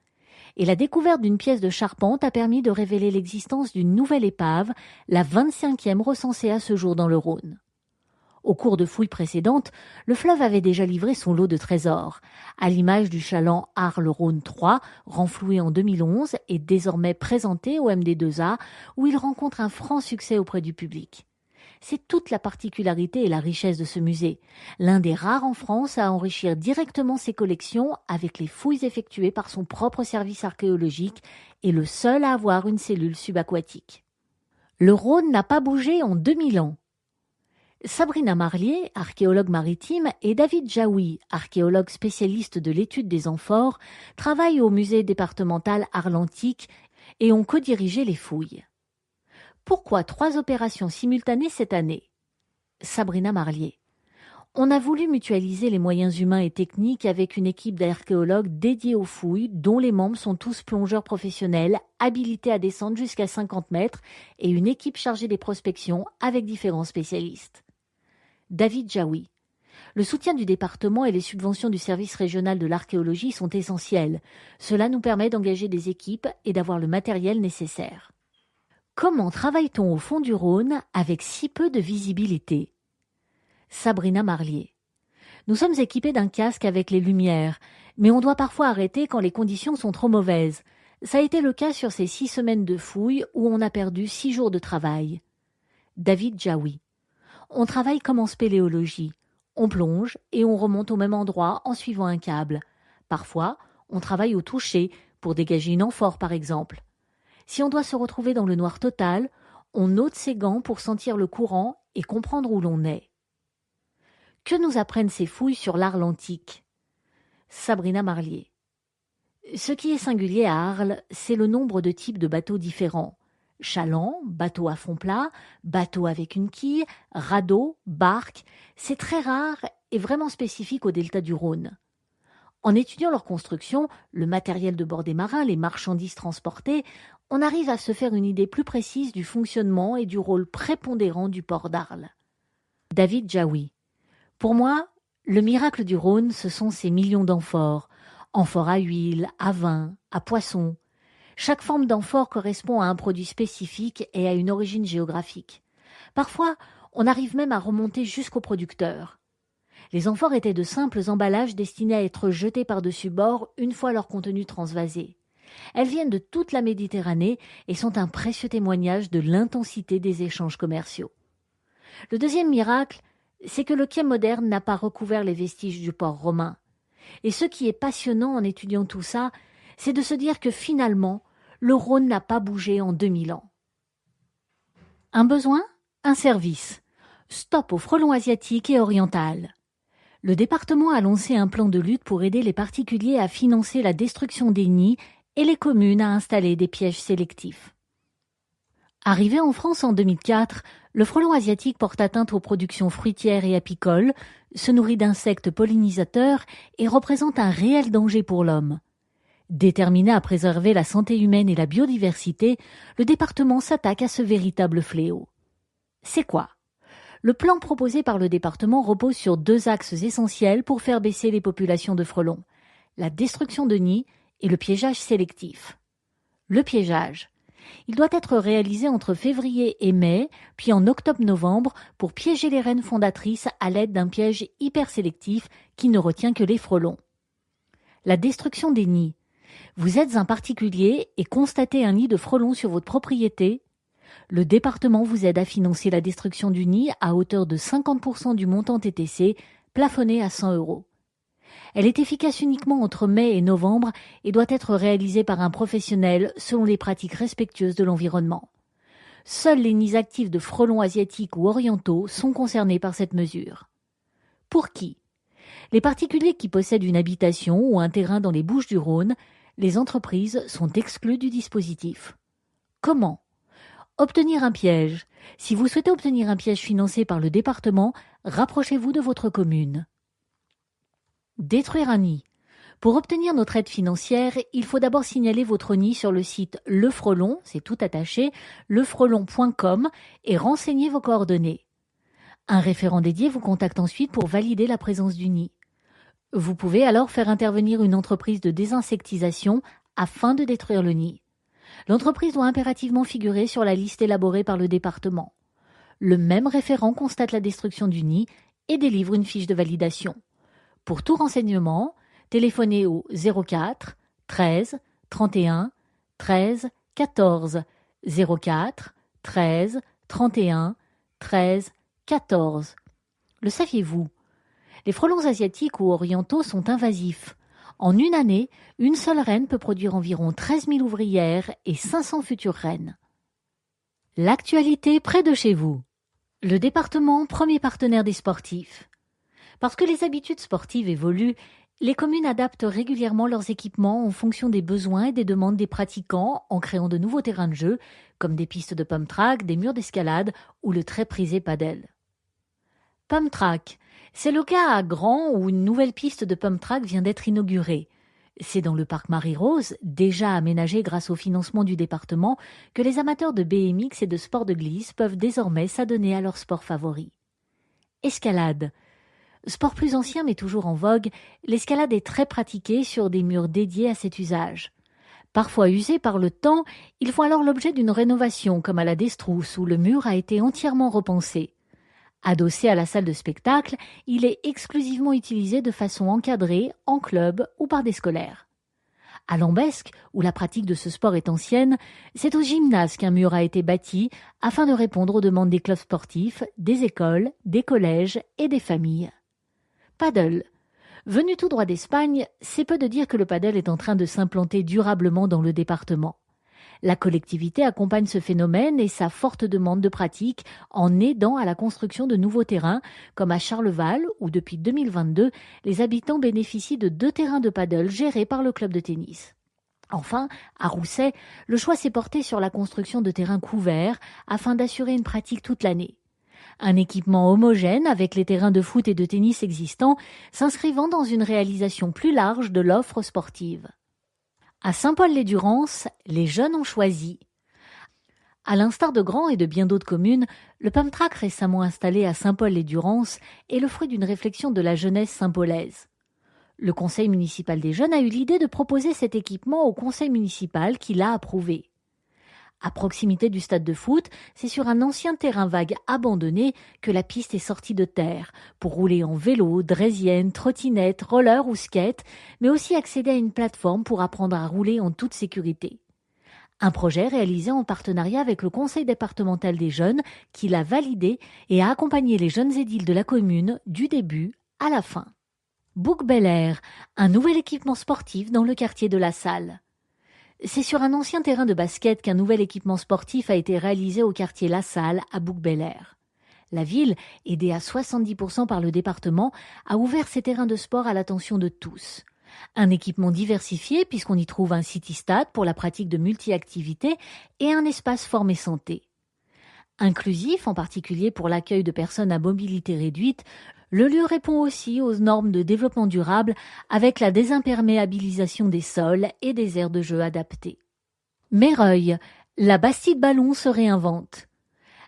Et la découverte d'une pièce de charpente a permis de révéler l'existence d'une nouvelle épave, la 25e recensée à ce jour dans le Rhône. Au cours de fouilles précédentes, le fleuve avait déjà livré son lot de trésors, à l'image du chaland Arles-Rhône 3, renfloué en 2011 et désormais présenté au MD2A, où il rencontre un franc succès auprès du public. C'est toute la particularité et la richesse de ce musée, l'un des rares en France à enrichir directement ses collections avec les fouilles effectuées par son propre service archéologique et le seul à avoir une cellule subaquatique. Le Rhône n'a pas bougé en 2000 ans. Sabrina Marlier, archéologue maritime, et David Jaoui, archéologue spécialiste de l'étude des amphores, travaillent au musée départemental Arles-Antiques et ont codirigé les fouilles. Pourquoi 3 opérations simultanées cette année? Sabrina Marlier. On a voulu mutualiser les moyens humains et techniques avec une équipe d'archéologues dédiée aux fouilles, dont les membres sont tous plongeurs professionnels, habilités à descendre jusqu'à 50 mètres, et une équipe chargée des prospections avec différents spécialistes. David Jaoui. Le soutien du département et les subventions du service régional de l'archéologie sont essentiels. Cela nous permet d'engager des équipes et d'avoir le matériel nécessaire. Comment travaille-t-on au fond du Rhône avec si peu de visibilité? Sabrina Marlier. Nous sommes équipés d'un casque avec les lumières, mais on doit parfois arrêter quand les conditions sont trop mauvaises. Ça a été le cas sur ces 6 semaines de fouilles où on a perdu 6 jours de travail. David Jaoui. On travaille comme en spéléologie. On plonge et on remonte au même endroit en suivant un câble. Parfois, on travaille au toucher pour dégager une amphore par exemple. Si on doit se retrouver dans le noir total, on ôte ses gants pour sentir le courant et comprendre où l'on est. Que nous apprennent ces fouilles sur l'Arles antique? Sabrina Marlier. Ce qui est singulier à Arles, c'est le nombre de types de bateaux différents. Chaland, bateau à fond plat, bateau avec une quille, radeau, barque, c'est très rare et vraiment spécifique au delta du Rhône. En étudiant leur construction, le matériel de bord des marins, les marchandises transportées, on arrive à se faire une idée plus précise du fonctionnement et du rôle prépondérant du port d'Arles. David Jaoui. Pour moi, le miracle du Rhône, ce sont ces millions d'amphores, amphores à huile, à vin, à poisson. Chaque forme d'amphore correspond à un produit spécifique et à une origine géographique. Parfois, on arrive même à remonter jusqu'au producteur. Les amphores étaient de simples emballages destinés à être jetés par-dessus bord une fois leur contenu transvasé. Elles viennent de toute la Méditerranée et sont un précieux témoignage de l'intensité des échanges commerciaux. Le deuxième miracle, c'est que le quai moderne n'a pas recouvert les vestiges du port romain. Et ce qui est passionnant en étudiant tout ça, c'est de se dire que finalement, le Rhône n'a pas bougé en 2000 ans. Un besoin, un service. Stop au frelon asiatique et oriental. Le département a lancé un plan de lutte pour aider les particuliers à financer la destruction des nids et les communes à installer des pièges sélectifs. Arrivé en France en 2004, le frelon asiatique porte atteinte aux productions fruitières et apicoles, se nourrit d'insectes pollinisateurs et représente un réel danger pour l'homme. Déterminé à préserver la santé humaine et la biodiversité, le département s'attaque à ce véritable fléau. C'est quoi? Le plan proposé par le département repose sur 2 axes essentiels pour faire baisser les populations de frelons, la destruction de nids et le piégeage sélectif. Le piégeage. Il doit être réalisé entre février et mai, puis en octobre-novembre pour piéger les reines fondatrices à l'aide d'un piège hyper sélectif qui ne retient que les frelons. La destruction des nids. Vous êtes un particulier et constatez un nid de frelons sur votre propriété. Le département vous aide à financer la destruction du nid à hauteur de 50% du montant TTC, plafonné à 100 €. Elle est efficace uniquement entre mai et novembre et doit être réalisée par un professionnel selon les pratiques respectueuses de l'environnement. Seuls les nids actifs de frelons asiatiques ou orientaux sont concernés par cette mesure. Pour qui? Les particuliers qui possèdent une habitation ou un terrain dans les Bouches-du-Rhône, les entreprises sont exclues du dispositif. Comment? Obtenir un piège. Si vous souhaitez obtenir un piège financé par le département, rapprochez-vous de votre commune. Détruire un nid. Pour obtenir notre aide financière, il faut d'abord signaler votre nid sur le site Le Frelon, c'est tout attaché, lefrelon.com et renseigner vos coordonnées. Un référent dédié vous contacte ensuite pour valider la présence du nid. Vous pouvez alors faire intervenir une entreprise de désinsectisation afin de détruire le nid. L'entreprise doit impérativement figurer sur la liste élaborée par le département. Le même référent constate la destruction du nid et délivre une fiche de validation. Pour tout renseignement, téléphonez au 04 13 31 13 14 04 13 31 13 14. Le saviez-vous? Les frelons asiatiques ou orientaux sont invasifs. En une année, une seule reine peut produire environ 13 000 ouvrières et 500 futures reines. L'actualité près de chez vous. Le département, premier partenaire des sportifs. Parce que les habitudes sportives évoluent, les communes adaptent régulièrement leurs équipements en fonction des besoins et des demandes des pratiquants en créant de nouveaux terrains de jeu, comme des pistes de pump track, des murs d'escalade ou le très prisé padel. Pump track. C'est le cas à Grand où une nouvelle piste de pump track vient d'être inaugurée. C'est dans le parc Marie-Rose, déjà aménagé grâce au financement du département, que les amateurs de BMX et de sport de glisse peuvent désormais s'adonner à leur sport favori. Escalade. Sport plus ancien mais toujours en vogue, l'escalade est très pratiquée sur des murs dédiés à cet usage. Parfois usés par le temps, ils font alors l'objet d'une rénovation comme à la Destrousse où le mur a été entièrement repensé. Adossé à la salle de spectacle, il est exclusivement utilisé de façon encadrée, en club ou par des scolaires. À Lambesc, où la pratique de ce sport est ancienne, c'est au gymnase qu'un mur a été bâti afin de répondre aux demandes des clubs sportifs, des écoles, des collèges et des familles. Paddle. Venu tout droit d'Espagne, c'est peu de dire que le paddle est en train de s'implanter durablement dans le département. La collectivité accompagne ce phénomène et sa forte demande de pratique en aidant à la construction de nouveaux terrains, comme à Charleval, où depuis 2022, les habitants bénéficient de 2 terrains de paddle gérés par le club de tennis. Enfin, à Rousset, le choix s'est porté sur la construction de terrains couverts afin d'assurer une pratique toute l'année. Un équipement homogène avec les terrains de foot et de tennis existants, s'inscrivant dans une réalisation plus large de l'offre sportive. À Saint-Paul-les-Durances, les jeunes ont choisi. À l'instar de Grand et de bien d'autres communes, le pump track récemment installé à Saint-Paul-les-Durances est le fruit d'une réflexion de la jeunesse saint-paulaise. Le conseil municipal des jeunes a eu l'idée de proposer cet équipement au conseil municipal qui l'a approuvé. À proximité du stade de foot, c'est sur un ancien terrain vague abandonné que la piste est sortie de terre pour rouler en vélo, draisienne, trottinette, roller ou skate, mais aussi accéder à une plateforme pour apprendre à rouler en toute sécurité. Un projet réalisé en partenariat avec le conseil départemental des jeunes qui l'a validé et a accompagné les jeunes édiles de la commune du début à la fin. Bouc-Bel-Air, un nouvel équipement sportif dans le quartier de La Salle. C'est sur un ancien terrain de basket qu'un nouvel équipement sportif a été réalisé au quartier La Salle à Bouc-Bel-Air. La ville, aidée à 70% par le département, a ouvert ces terrains de sport à l'attention de tous. Un équipement diversifié puisqu'on y trouve un city-stade pour la pratique de multi-activités et un espace forme et santé. Inclusif, en particulier pour l'accueil de personnes à mobilité réduite, le lieu répond aussi aux normes de développement durable avec la désimperméabilisation des sols et des aires de jeu adaptées. Meyreuil, la Bastide Ballon se réinvente.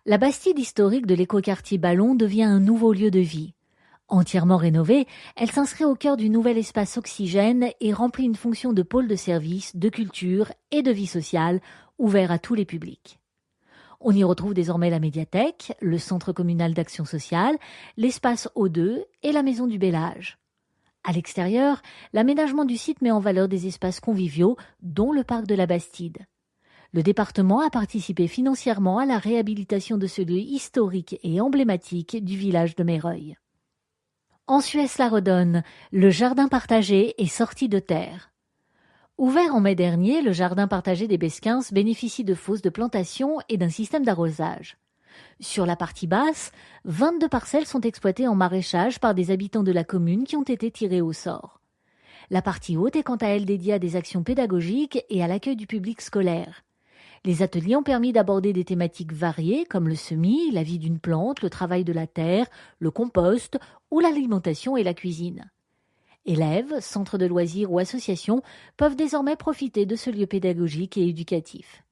La Bastide historique de l'écoquartier Ballon devient un nouveau lieu de vie. Entièrement rénovée, elle s'inscrit au cœur du nouvel espace oxygène et remplit une fonction de pôle de service, de culture et de vie sociale ouvert à tous les publics. On y retrouve désormais la médiathèque, le centre communal d'action sociale, l'espace O2 et la maison du bel âge. À l'extérieur, l'aménagement du site met en valeur des espaces conviviaux, dont le parc de la Bastide. Le département a participé financièrement à la réhabilitation de ce lieu historique et emblématique du village de Meyreuil. En Suesse-la-Redonne, le jardin partagé est sorti de terre. Ouvert en mai dernier, le jardin partagé des Besquins bénéficie de fosses de plantation et d'un système d'arrosage. Sur la partie basse, 22 parcelles sont exploitées en maraîchage par des habitants de la commune qui ont été tirés au sort. La partie haute est quant à elle dédiée à des actions pédagogiques et à l'accueil du public scolaire. Les ateliers ont permis d'aborder des thématiques variées comme le semis, la vie d'une plante, le travail de la terre, le compost ou l'alimentation et la cuisine. Élèves, centres de loisirs ou associations peuvent désormais profiter de ce lieu pédagogique et éducatif.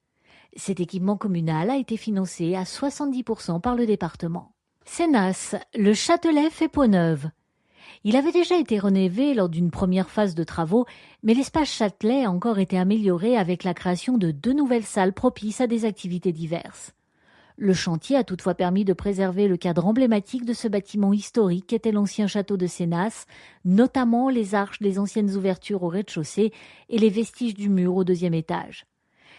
Cet équipement communal a été financé à 70% par le département. Sénas, le Châtelet fait peau neuve. Il avait déjà été rénové lors d'une première phase de travaux, mais l'espace Châtelet a encore été amélioré avec la création de 2 nouvelles salles propices à des activités diverses. Le chantier a toutefois permis de préserver le cadre emblématique de ce bâtiment historique qu'était l'ancien château de Sénas, notamment les arches des anciennes ouvertures au rez-de-chaussée et les vestiges du mur au 2e étage.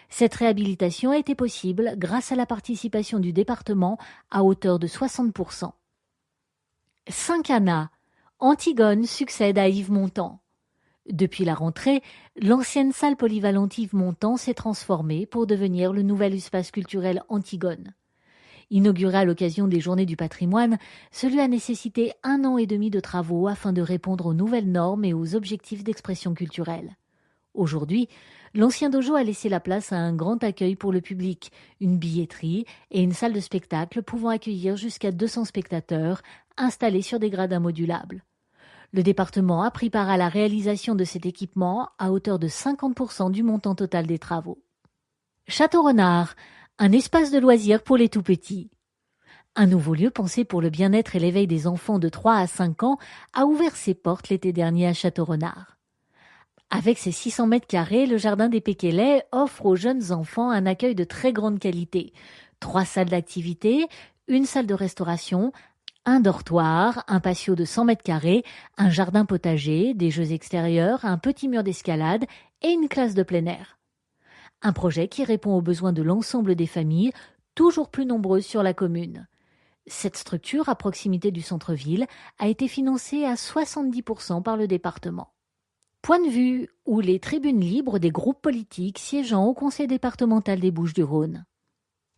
Cette réhabilitation a été possible grâce à la participation du département à hauteur de 60%. Saint-Cana, Antigone succède à Yves Montand. Depuis la rentrée, l'ancienne salle polyvalente Yves Montand s'est transformée pour devenir le nouvel espace culturel Antigone. Inauguré à l'occasion des Journées du patrimoine, celui a nécessité 1 an et demi de travaux afin de répondre aux nouvelles normes et aux objectifs d'expression culturelle. Aujourd'hui, l'ancien dojo a laissé la place à un grand accueil pour le public, une billetterie et une salle de spectacle pouvant accueillir jusqu'à 200 spectateurs installés sur des gradins modulables. Le département a pris part à la réalisation de cet équipement à hauteur de 50% du montant total des travaux. Château-Renard, un espace de loisirs pour les tout-petits. Un nouveau lieu pensé pour le bien-être et l'éveil des enfants de 3 à 5 ans a ouvert ses portes l'été dernier à Château-Renard. Avec ses 600 mètres carrés, le jardin des Péquélets offre aux jeunes enfants un accueil de très grande qualité. 3 salles d'activité, une salle de restauration, un dortoir, un patio de 100 mètres carrés, un jardin potager, des jeux extérieurs, un petit mur d'escalade et une classe de plein air. Un projet qui répond aux besoins de l'ensemble des familles, toujours plus nombreuses sur la commune. Cette structure, à proximité du centre-ville, a été financée à 70% par le département. Point de vue ou les tribunes libres des groupes politiques siégeant au conseil départemental des Bouches-du-Rhône.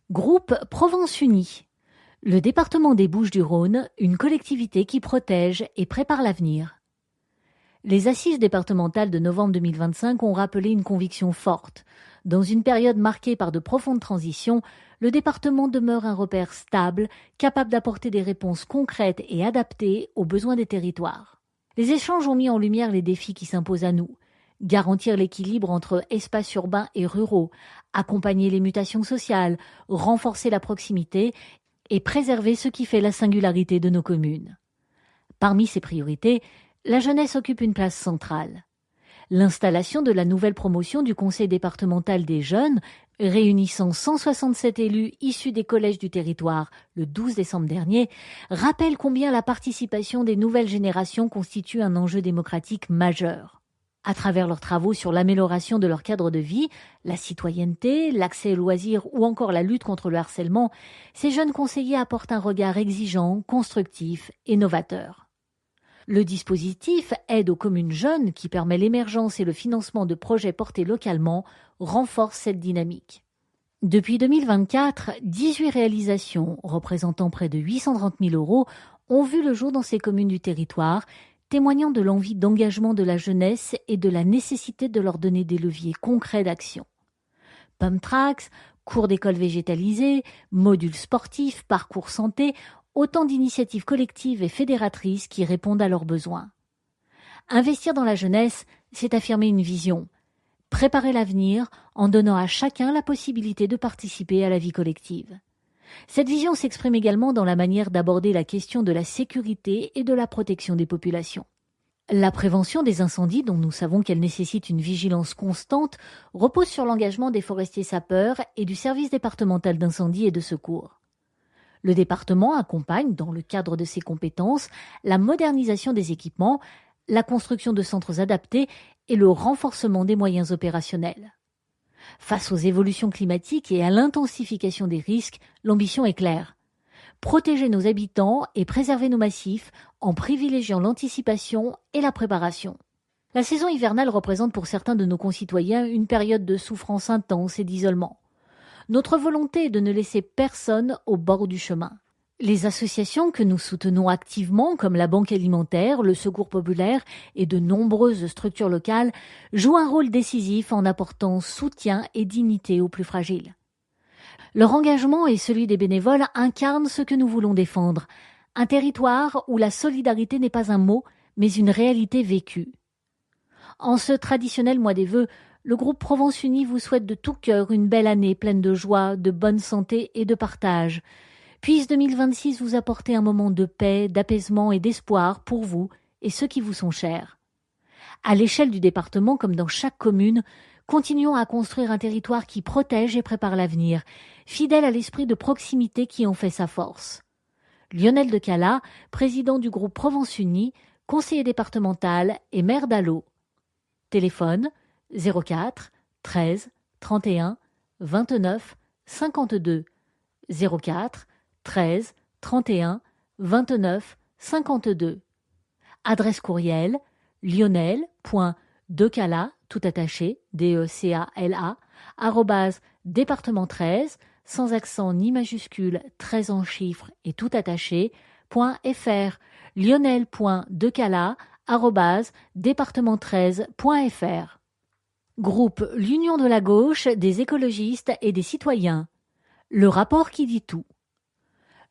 Groupe Provence Unie. Le département des Bouches-du-Rhône, une collectivité qui protège et prépare l'avenir. Les assises départementales de novembre 2025 ont rappelé une conviction forte. Dans une période marquée par de profondes transitions, le département demeure un repère stable, capable d'apporter des réponses concrètes et adaptées aux besoins des territoires. Les échanges ont mis en lumière les défis qui s'imposent à nous. Garantir l'équilibre entre espaces urbains et ruraux, accompagner les mutations sociales, renforcer la proximité et préserver ce qui fait la singularité de nos communes. Parmi ces priorités, la jeunesse occupe une place centrale. L'installation de la nouvelle promotion du Conseil départemental des jeunes, réunissant 167 élus issus des collèges du territoire le 12 décembre dernier, rappelle combien la participation des nouvelles générations constitue un enjeu démocratique majeur. À travers leurs travaux sur l'amélioration de leur cadre de vie, la citoyenneté, l'accès aux loisirs ou encore la lutte contre le harcèlement, ces jeunes conseillers apportent un regard exigeant, constructif et novateur. Le dispositif Aide aux communes jeunes, qui permet l'émergence et le financement de projets portés localement, renforce cette dynamique. Depuis 2024, 18 réalisations représentant près de 830 000 € ont vu le jour dans ces communes du territoire, témoignant de l'envie d'engagement de la jeunesse et de la nécessité de leur donner des leviers concrets d'action. Pump Tracks, cours d'école végétalisés, modules sportifs, parcours santé, autant d'initiatives collectives et fédératrices qui répondent à leurs besoins. Investir dans la jeunesse, c'est affirmer une vision, préparer l'avenir en donnant à chacun la possibilité de participer à la vie collective. Cette vision s'exprime également dans la manière d'aborder la question de la sécurité et de la protection des populations. La prévention des incendies, dont nous savons qu'elle nécessite une vigilance constante, repose sur l'engagement des forestiers sapeurs et du service départemental d'incendie et de secours. Le département accompagne, dans le cadre de ses compétences, la modernisation des équipements, la construction de centres adaptés et le renforcement des moyens opérationnels. Face aux évolutions climatiques et à l'intensification des risques, l'ambition est claire. protéger nos habitants et préserver nos massifs en privilégiant l'anticipation et la préparation. La saison hivernale représente pour certains de nos concitoyens une période de souffrance intense et d'isolement. Notre volonté est de ne laisser personne au bord du chemin. Les associations que nous soutenons activement, comme la Banque alimentaire, le Secours populaire et de nombreuses structures locales, jouent un rôle décisif en apportant soutien et dignité aux plus fragiles. Leur engagement et celui des bénévoles incarnent ce que nous voulons défendre, un territoire où la solidarité n'est pas un mot, mais une réalité vécue. En ce traditionnel mois des vœux, le groupe Provence Unie vous souhaite de tout cœur une belle année pleine de joie, de bonne santé et de partage. Puisse 2026 vous apporter un moment de paix, d'apaisement et d'espoir pour vous et ceux qui vous sont chers. À l'échelle du département, comme dans chaque commune, continuons à construire un territoire qui protège et prépare l'avenir, fidèle à l'esprit de proximité qui en fait sa force. Lionel Decala, président du groupe Provence Unie, conseiller départemental et maire d'Allo. Téléphone 04 13 31 29 52 04 13 31 29 52. Adresse courriel lionel.decala, tout attaché, DECALA, @département13, sans accent ni majuscule, 13 en chiffres et tout attaché, .fr, lionel.decala, @département13.fr. Groupe L'Union de la gauche, des écologistes et des citoyens. Le rapport qui dit tout.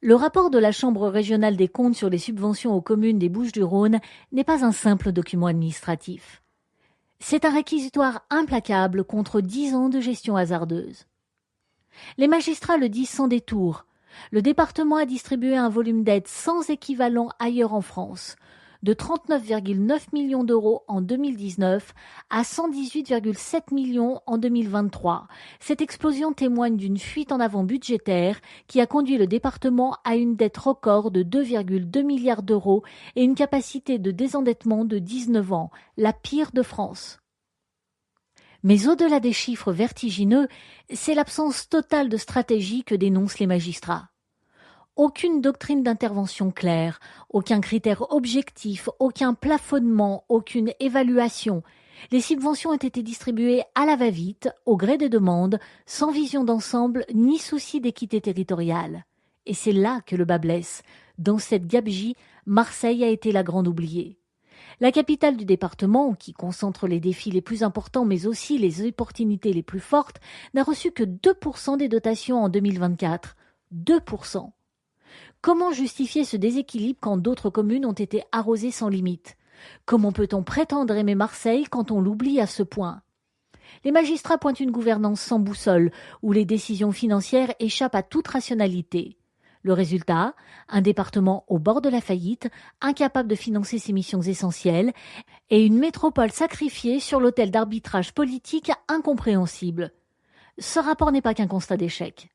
Le rapport de la Chambre régionale des comptes sur les subventions aux communes des Bouches-du-Rhône n'est pas un simple document administratif. C'est un réquisitoire implacable contre 10 ans de gestion hasardeuse. Les magistrats le disent sans détour. Le département a distribué un volume d'aide sans équivalent ailleurs en France, de 39,9 millions d'euros en 2019 à 118,7 millions en 2023. Cette explosion témoigne d'une fuite en avant budgétaire qui a conduit le département à une dette record de 2,2 milliards d'euros et une capacité de désendettement de 19 ans, la pire de France. Mais au-delà des chiffres vertigineux, c'est l'absence totale de stratégie que dénoncent les magistrats. Aucune doctrine d'intervention claire, aucun critère objectif, aucun plafonnement, aucune évaluation. Les subventions ont été distribuées à la va-vite, au gré des demandes, sans vision d'ensemble ni souci d'équité territoriale. Et c'est là que le bât blesse. Dans cette gabegie, Marseille a été la grande oubliée. La capitale du département, qui concentre les défis les plus importants mais aussi les opportunités les plus fortes, n'a reçu que 2% des dotations en 2024. 2%. Comment justifier ce déséquilibre quand d'autres communes ont été arrosées sans limite? Comment peut-on prétendre aimer Marseille quand on l'oublie à ce point? Les magistrats pointent une gouvernance sans boussole, où les décisions financières échappent à toute rationalité. Le résultat, un département au bord de la faillite, incapable de financer ses missions essentielles, et une métropole sacrifiée sur l'autel d'arbitrage politique incompréhensible. Ce rapport n'est pas qu'un constat d'échec.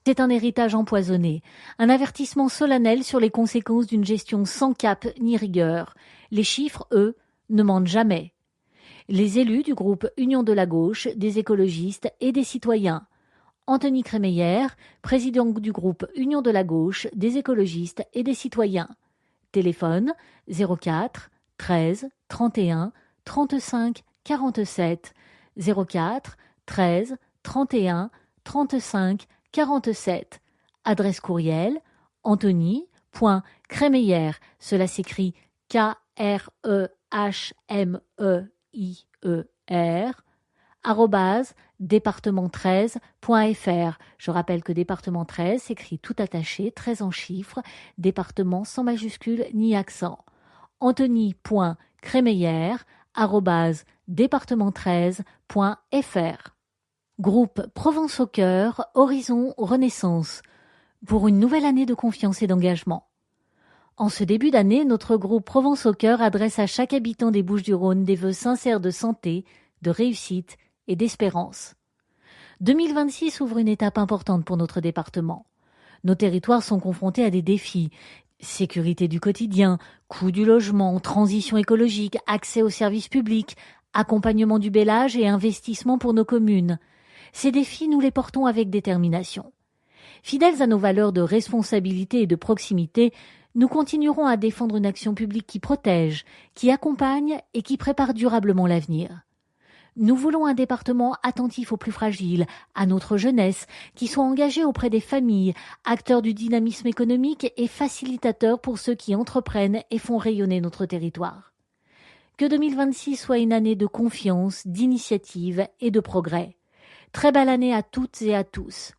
C'est un héritage empoisonné, un avertissement solennel sur les conséquences d'une gestion sans cap ni rigueur. Les chiffres, eux, ne mentent jamais. Les élus du groupe Union de la gauche, des écologistes et des citoyens. Anthony Crémeyer, président du groupe Union de la gauche, des écologistes et des citoyens. Téléphone 04 13 31 35 47 04 13 31 35 47. Adresse courriel anthony.crémeyer, cela s'écrit KREHMEIER, @département13.fr. Je rappelle que département 13 s'écrit tout attaché, 13 en chiffres, département sans majuscule ni accent. Anthony.crémeyer, @département13.fr. Groupe Provence au cœur, Horizon Renaissance, pour une nouvelle année de confiance et d'engagement. En ce début d'année, notre groupe Provence au cœur adresse à chaque habitant des Bouches-du-Rhône des vœux sincères de santé, de réussite et d'espérance. 2026 ouvre une étape importante pour notre département. Nos territoires sont confrontés à des défis. Sécurité du quotidien, coût du logement, transition écologique, accès aux services publics, accompagnement du bel âge et investissement pour nos communes. Ces défis, nous les portons avec détermination. Fidèles à nos valeurs de responsabilité et de proximité, nous continuerons à défendre une action publique qui protège, qui accompagne et qui prépare durablement l'avenir. Nous voulons un département attentif aux plus fragiles, à notre jeunesse, qui soit engagé auprès des familles, acteur du dynamisme économique et facilitateur pour ceux qui entreprennent et font rayonner notre territoire. Que 2026 soit une année de confiance, d'initiative et de progrès. Très belle année à toutes et à tous.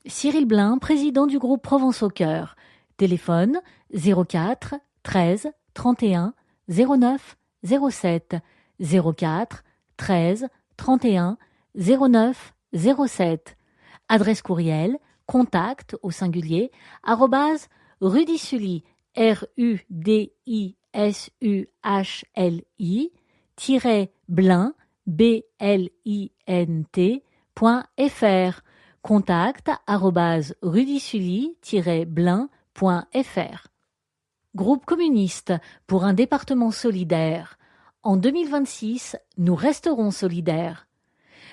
Cyril Blin, président du groupe Provence au Cœur. Téléphone 04 13 31 09 07 04 13 31 09 07. Adresse courriel contact au singulier @rudisuli RUDISUHLI blint.fr. Contact @rudisuli-blin.fr. Groupe communiste pour un département solidaire. En 2026, nous resterons solidaires.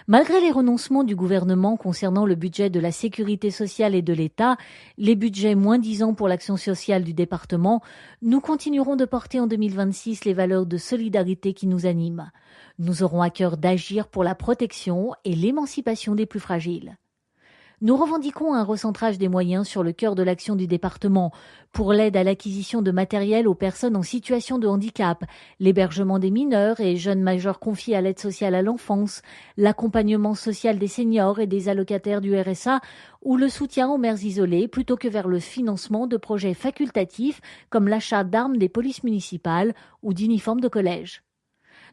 Malgré les renoncements du gouvernement concernant le budget de la sécurité sociale et de l'État, les budgets moins-disants pour l'action sociale du département, nous continuerons de porter en 2026 les valeurs de solidarité qui nous animent. Nous aurons à cœur d'agir pour la protection et l'émancipation des plus fragiles. Nous revendiquons un recentrage des moyens sur le cœur de l'action du département pour l'aide à l'acquisition de matériel aux personnes en situation de handicap, l'hébergement des mineurs et jeunes majeurs confiés à l'aide sociale à l'enfance, l'accompagnement social des seniors et des allocataires du RSA ou le soutien aux mères isolées plutôt que vers le financement de projets facultatifs comme l'achat d'armes des polices municipales ou d'uniformes de collège.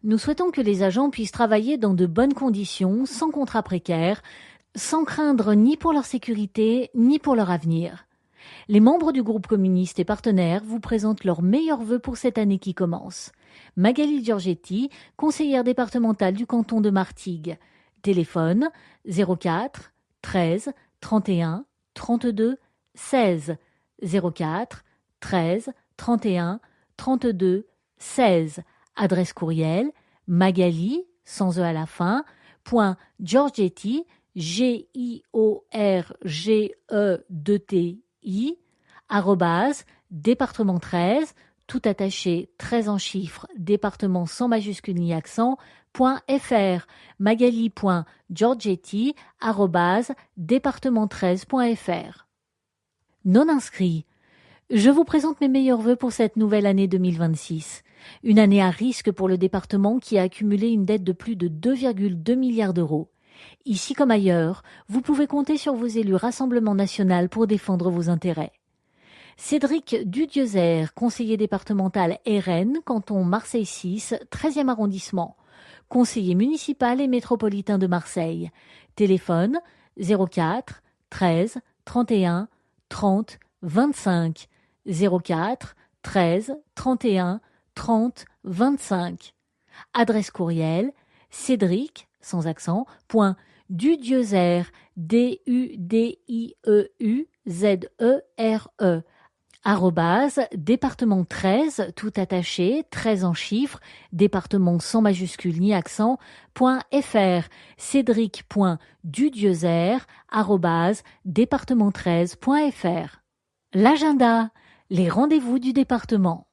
Nous souhaitons que les agents puissent travailler dans de bonnes conditions, sans contrat précaire, sans craindre ni pour leur sécurité, ni pour leur avenir. Les membres du groupe communiste et partenaires vous présentent leurs meilleurs vœux pour cette année qui commence. Magali Giorgetti, conseillère départementale du canton de Martigues. Téléphone 04 13 31 32 16 04 13 31 32 16. Adresse courriel magali, sans e à la fin, .giorgetti, GIORGE2TI, département 13, tout attaché, 13 en chiffres, département sans majuscule ni accent, .fr, magali.giorgetti, département13.fr. Non inscrit. Je vous présente mes meilleurs vœux pour cette nouvelle année 2026. Une année à risque pour le département qui a accumulé une dette de plus de 2,2 milliards d'euros. Ici comme ailleurs, vous pouvez compter sur vos élus Rassemblement national pour défendre vos intérêts. Cédric Dudiezer, conseiller départemental RN, canton Marseille 6, 13e arrondissement. Conseiller municipal et métropolitain de Marseille. Téléphone 04 13 31 30 25 04 13 31 30 25. Adresse courriel Cédric, sans accent, .dudiezer, DUDIEUZERE, département 13, tout attaché, 13 en chiffres, département sans majuscule ni accent, .fr, cédric.dudiezer, département13.fr. L'agenda, les rendez-vous du département.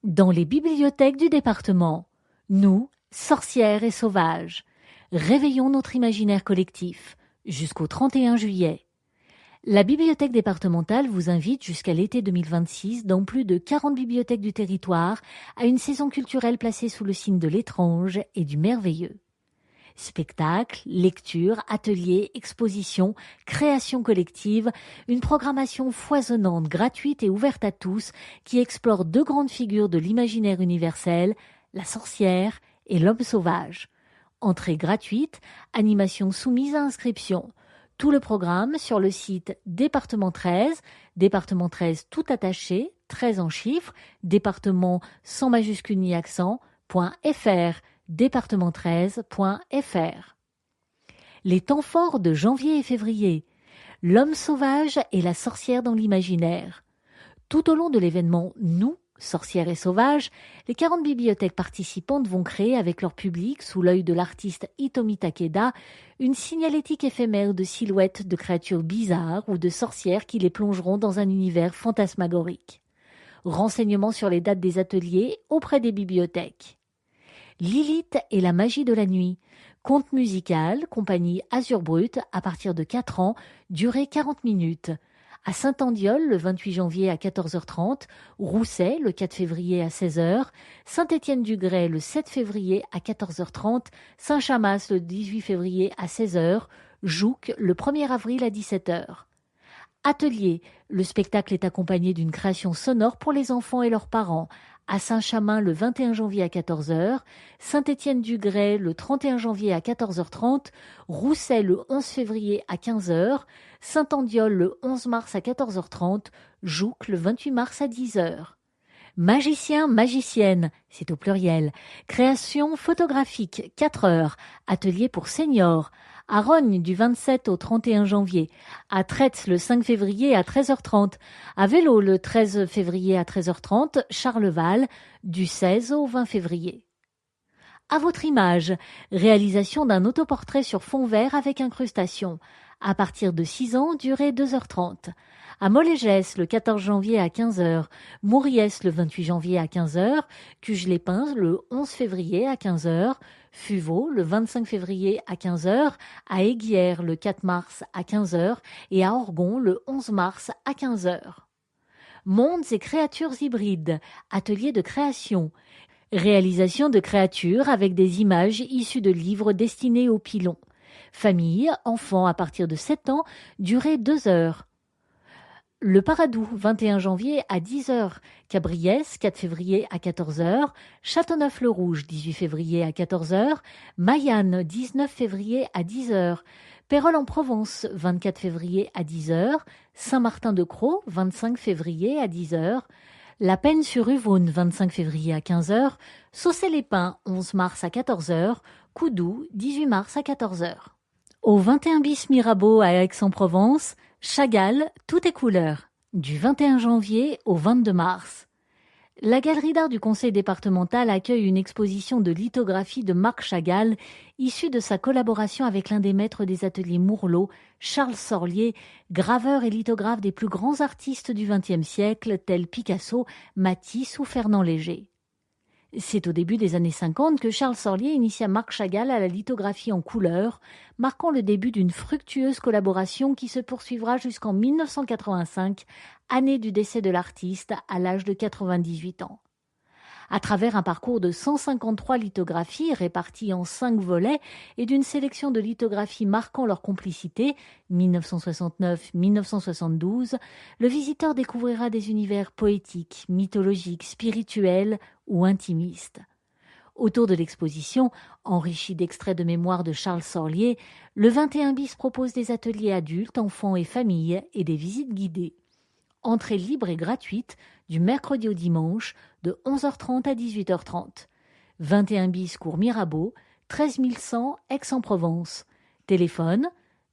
Dans les bibliothèques du département, nous, sorcières et sauvages, réveillons notre imaginaire collectif jusqu'au 31 juillet. La bibliothèque départementale vous invite jusqu'à l'été 2026 dans plus de 40 bibliothèques du territoire à une saison culturelle placée sous le signe de l'étrange et du merveilleux. Spectacles, lectures, ateliers, expositions, créations collectives, une programmation foisonnante, gratuite et ouverte à tous qui explore deux grandes figures de l'imaginaire universel, la sorcière et l'homme sauvage. Entrée gratuite, animation soumise à inscription. Tout le programme sur le site département 13, département 13 tout attaché, 13 en chiffres, département sans majuscule ni accent, .fr, département13.fr. Les temps forts de janvier et février. L'homme sauvage et la sorcière dans l'imaginaire. Tout au long de l'événement Nous, Sorcières et sauvages, les 40 bibliothèques participantes vont créer avec leur public, sous l'œil de l'artiste Hitomi Takeda, une signalétique éphémère de silhouettes de créatures bizarres ou de sorcières qui les plongeront dans un univers fantasmagorique. Renseignements sur les dates des ateliers auprès des bibliothèques. Lilith et la magie de la nuit. Conte musical, compagnie Azur Brut, à partir de 4 ans, durée 40 minutes. À Saint-Andiol, le 28 janvier à 14h30, Rousset, le 4 février à 16h, Saint-Étienne-du-Grès, le 7 février à 14h30, Saint-Chamas, le 18 février à 16h, Jouques, le 1er avril à 17h. Atelier. Le spectacle est accompagné d'une création sonore pour les enfants et leurs parents. À Saint-Chamin le 21 janvier à 14h, Saint-Étienne-du-Grès le 31 janvier à 14h30, Rousset le 11 février à 15h, Saint-Andiol le 11 mars à 14h30, Jouques le 28 mars à 10h. Magicien, magicienne, c'est au pluriel. Création photographique, 4 heures. Atelier pour seniors. À Rognes du 27 au 31 janvier. À Traits le 5 février à 13h30. À Vélo le 13 février à 13h30. Charleval du 16 au 20 février. À votre image, réalisation d'un autoportrait sur fond vert avec incrustation. À partir de 6 ans, durée 2h30. À Molégès, le 14 janvier à 15h, Mouriès, le 28 janvier à 15h, Cuges-les-Pins, le 11 février à 15h, Fuveau, le 25 février à 15h, à Aiguières, le 4 mars à 15h et à Orgon, le 11 mars à 15h. Mondes et créatures hybrides, atelier de création. Réalisation de créatures avec des images issues de livres destinés aux pilons. Famille, enfants à partir de 7 ans, durée 2 heures. Le Paradou, 21 janvier à 10h. Cabriès, 4 février à 14h. Châteauneuf-le-Rouge, 18 février à 14h. Mayanne, 19 février à 10h. Pérols-en-Provence, 24 février à 10h. Saint-Martin-de-Crau, 25 février à 10h. La Penne-sur-Uvaune, 25 février à 15h. Saucé-les-Pins, 11 mars à 14h. Coudou, 18 mars à 14h. Au 21 bis Mirabeau à Aix-en-Provence, Chagall, toutes les couleurs, du 21 janvier au 22 mars. La galerie d'art du conseil départemental accueille une exposition de lithographie de Marc Chagall, issue de sa collaboration avec l'un des maîtres des ateliers Mourlot, Charles Sorlier, graveur et lithographe des plus grands artistes du XXe siècle, tels Picasso, Matisse ou Fernand Léger. C'est au début des années 50 que Charles Sorlier initia Marc Chagall à la lithographie en couleur, marquant le début d'une fructueuse collaboration qui se poursuivra jusqu'en 1985, année du décès de l'artiste à l'âge de 98 ans. À travers un parcours de 153 lithographies réparties en 5 volets et d'une sélection de lithographies marquant leur complicité, 1969-1972, le visiteur découvrira des univers poétiques, mythologiques, spirituels ou intimistes. Autour de l'exposition, enrichie d'extraits de mémoire de Charles Sorlier, le 21 bis propose des ateliers adultes, enfants et familles et des visites guidées. Entrée libre et gratuite du mercredi au dimanche de 11h30 à 18h30. 21 bis cours Mirabeau, 13 100 Aix-en-Provence. Téléphone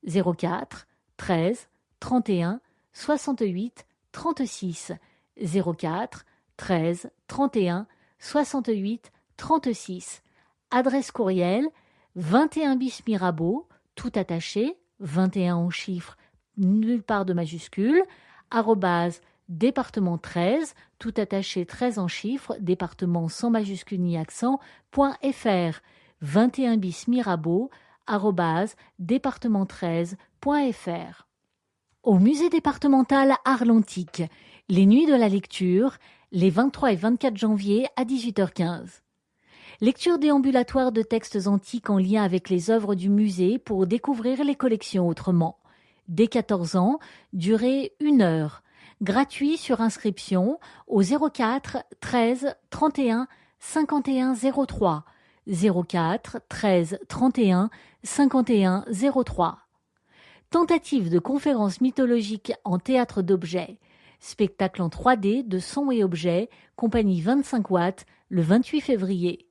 04 13 31 68 36 04 13 31 68 36. Adresse courriel 21 bis Mirabeau, tout attaché, 21 en chiffres, nulle part de majuscule, département 13, tout attaché 13 en chiffres, département sans majuscule ni accent, .fr, 21 bis Mirabeau, département13.fr. Au musée départemental Arts-Lantiques, les nuits de la lecture, les 23 et 24 janvier à 18h15. Lecture déambulatoire de textes antiques en lien avec les œuvres du musée pour découvrir les collections autrement. Dès 14 ans, durée 1 heure. Gratuit sur inscription au 04 13 31 51 03. 04 13 31 51 03. Tentative de conférence mythologique en théâtre d'objets. Spectacle en 3D de sons et objets, compagnie 25 watts, le 28 février.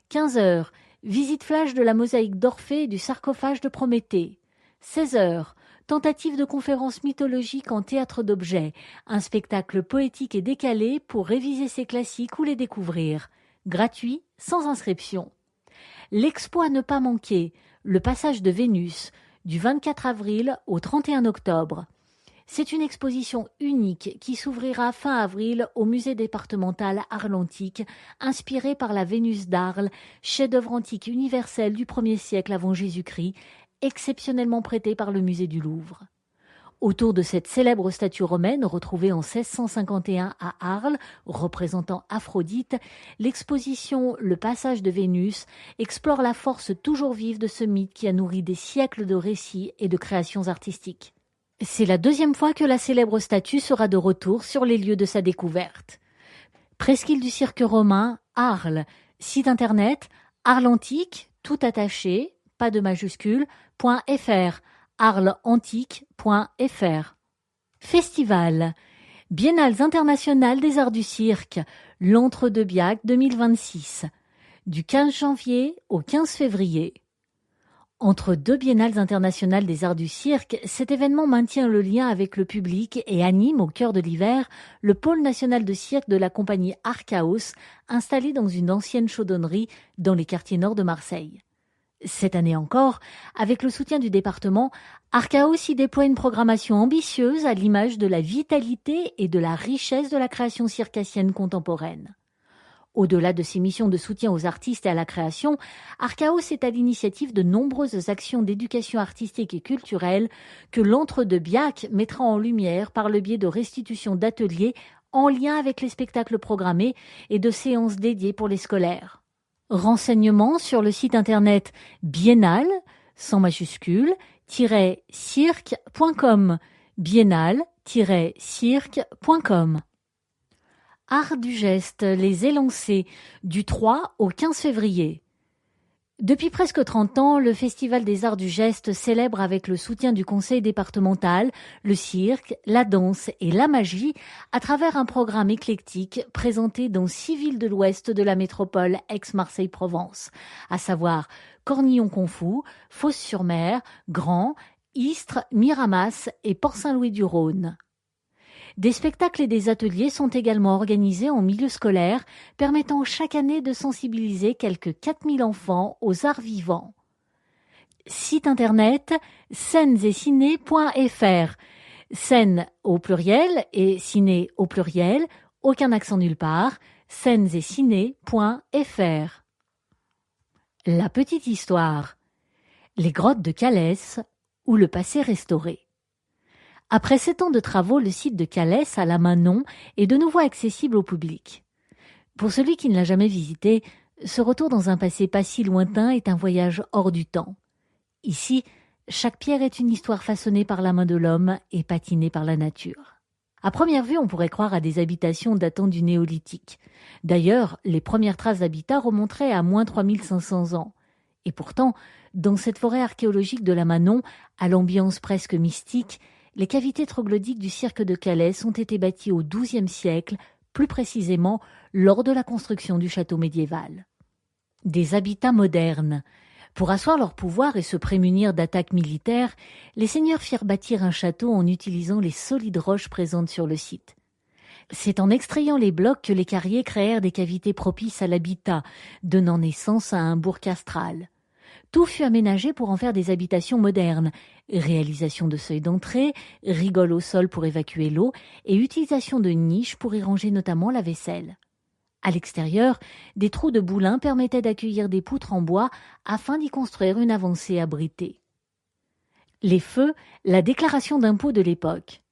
15 heures. Visite flash de la mosaïque d'Orphée et du sarcophage de Prométhée. 16 heures. tentative de conférence mythologique en théâtre d'objets, un spectacle poétique et décalé pour réviser ses classiques ou les découvrir. Gratuit, sans inscription. L'expo à ne pas manquer, le passage de Vénus, du 24 avril au 31 octobre. C'est une exposition unique qui s'ouvrira fin avril au musée départemental Arles-Antiques, inspirée par la Vénus d'Arles, chef-d'œuvre antique universel du 1er siècle avant Jésus-Christ, exceptionnellement prêtée par le musée du Louvre. Autour de cette célèbre statue romaine retrouvée en 1651 à Arles, représentant Aphrodite, l'exposition Le passage de Vénus explore la force toujours vive de ce mythe qui a nourri des siècles de récits et de créations artistiques. C'est la deuxième fois que la célèbre statue sera de retour sur les lieux de sa découverte. Presqu'île du cirque romain, Arles. Site internet, arlesantiques, tout attaché, pas de majuscule, .fr, arlesantiques.fr. Festival. Biennales internationales des arts du cirque, l'Entre-deux-Biac 2026. Du 15 janvier au 15 février. Entre deux biennales internationales des arts du cirque, cet événement maintient le lien avec le public et anime au cœur de l'hiver le pôle national de cirque de la compagnie Archaos, installé dans une ancienne chaudonnerie dans les quartiers nord de Marseille. Cette année encore, avec le soutien du département, Archaos y déploie une programmation ambitieuse à l'image de la vitalité et de la richesse de la création circassienne contemporaine. Au-delà de ses missions de soutien aux artistes et à la création, Archaos est à l'initiative de nombreuses actions d'éducation artistique et culturelle que l'Entre-deux-Biac mettra en lumière par le biais de restitutions d'ateliers en lien avec les spectacles programmés et de séances dédiées pour les scolaires. Renseignements sur le site internet biennale, sans majuscule, -cirque.com, biennale-cirque.com. Art du geste, les élancés, du 3 au 15 février. Depuis presque 30 ans, le Festival des Arts du Geste célèbre avec le soutien du conseil départemental le cirque, la danse et la magie à travers un programme éclectique présenté dans 6 villes de l'ouest de la métropole Aix-Marseille-Provence, à savoir Cornillon-Confou, Fos-sur-Mer, Grand, Istres, Miramas et Port-Saint-Louis-du-Rhône. Des spectacles et des ateliers sont également organisés en milieu scolaire, permettant chaque année de sensibiliser quelques 4000 enfants aux arts vivants. Site internet scènesetciné.fr. Scène au pluriel et ciné au pluriel, aucun accent nulle part, scènesetciné.fr. La petite histoire. Les grottes de Calès ou le passé restauré. Après 7 ans de travaux, le site de Calès à la Manon est de nouveau accessible au public. Pour celui qui ne l'a jamais visité, ce retour dans un passé pas si lointain est un voyage hors du temps. Ici, chaque pierre est une histoire façonnée par la main de l'homme et patinée par la nature. À première vue, on pourrait croire à des habitations datant du néolithique. D'ailleurs, les premières traces d'habitat remonteraient à moins 3500 ans. Et pourtant, dans cette forêt archéologique de la Manon, à l'ambiance presque mystique, les cavités troglodytes du cirque de Calès ont été bâties au XIIe siècle, plus précisément lors de la construction du château médiéval. Des habitats modernes. Pour asseoir leur pouvoir et se prémunir d'attaques militaires, les seigneurs firent bâtir un château en utilisant les solides roches présentes sur le site. C'est en extrayant les blocs que les carriers créèrent des cavités propices à l'habitat, donnant naissance à un bourg castral. Tout fut aménagé pour en faire des habitations modernes, réalisation de seuils d'entrée, rigoles au sol pour évacuer l'eau et utilisation de niches pour y ranger notamment la vaisselle. À l'extérieur, des trous de boulins permettaient d'accueillir des poutres en bois afin d'y construire une avancée abritée. Les feux, la déclaration d'impôt de l'époque.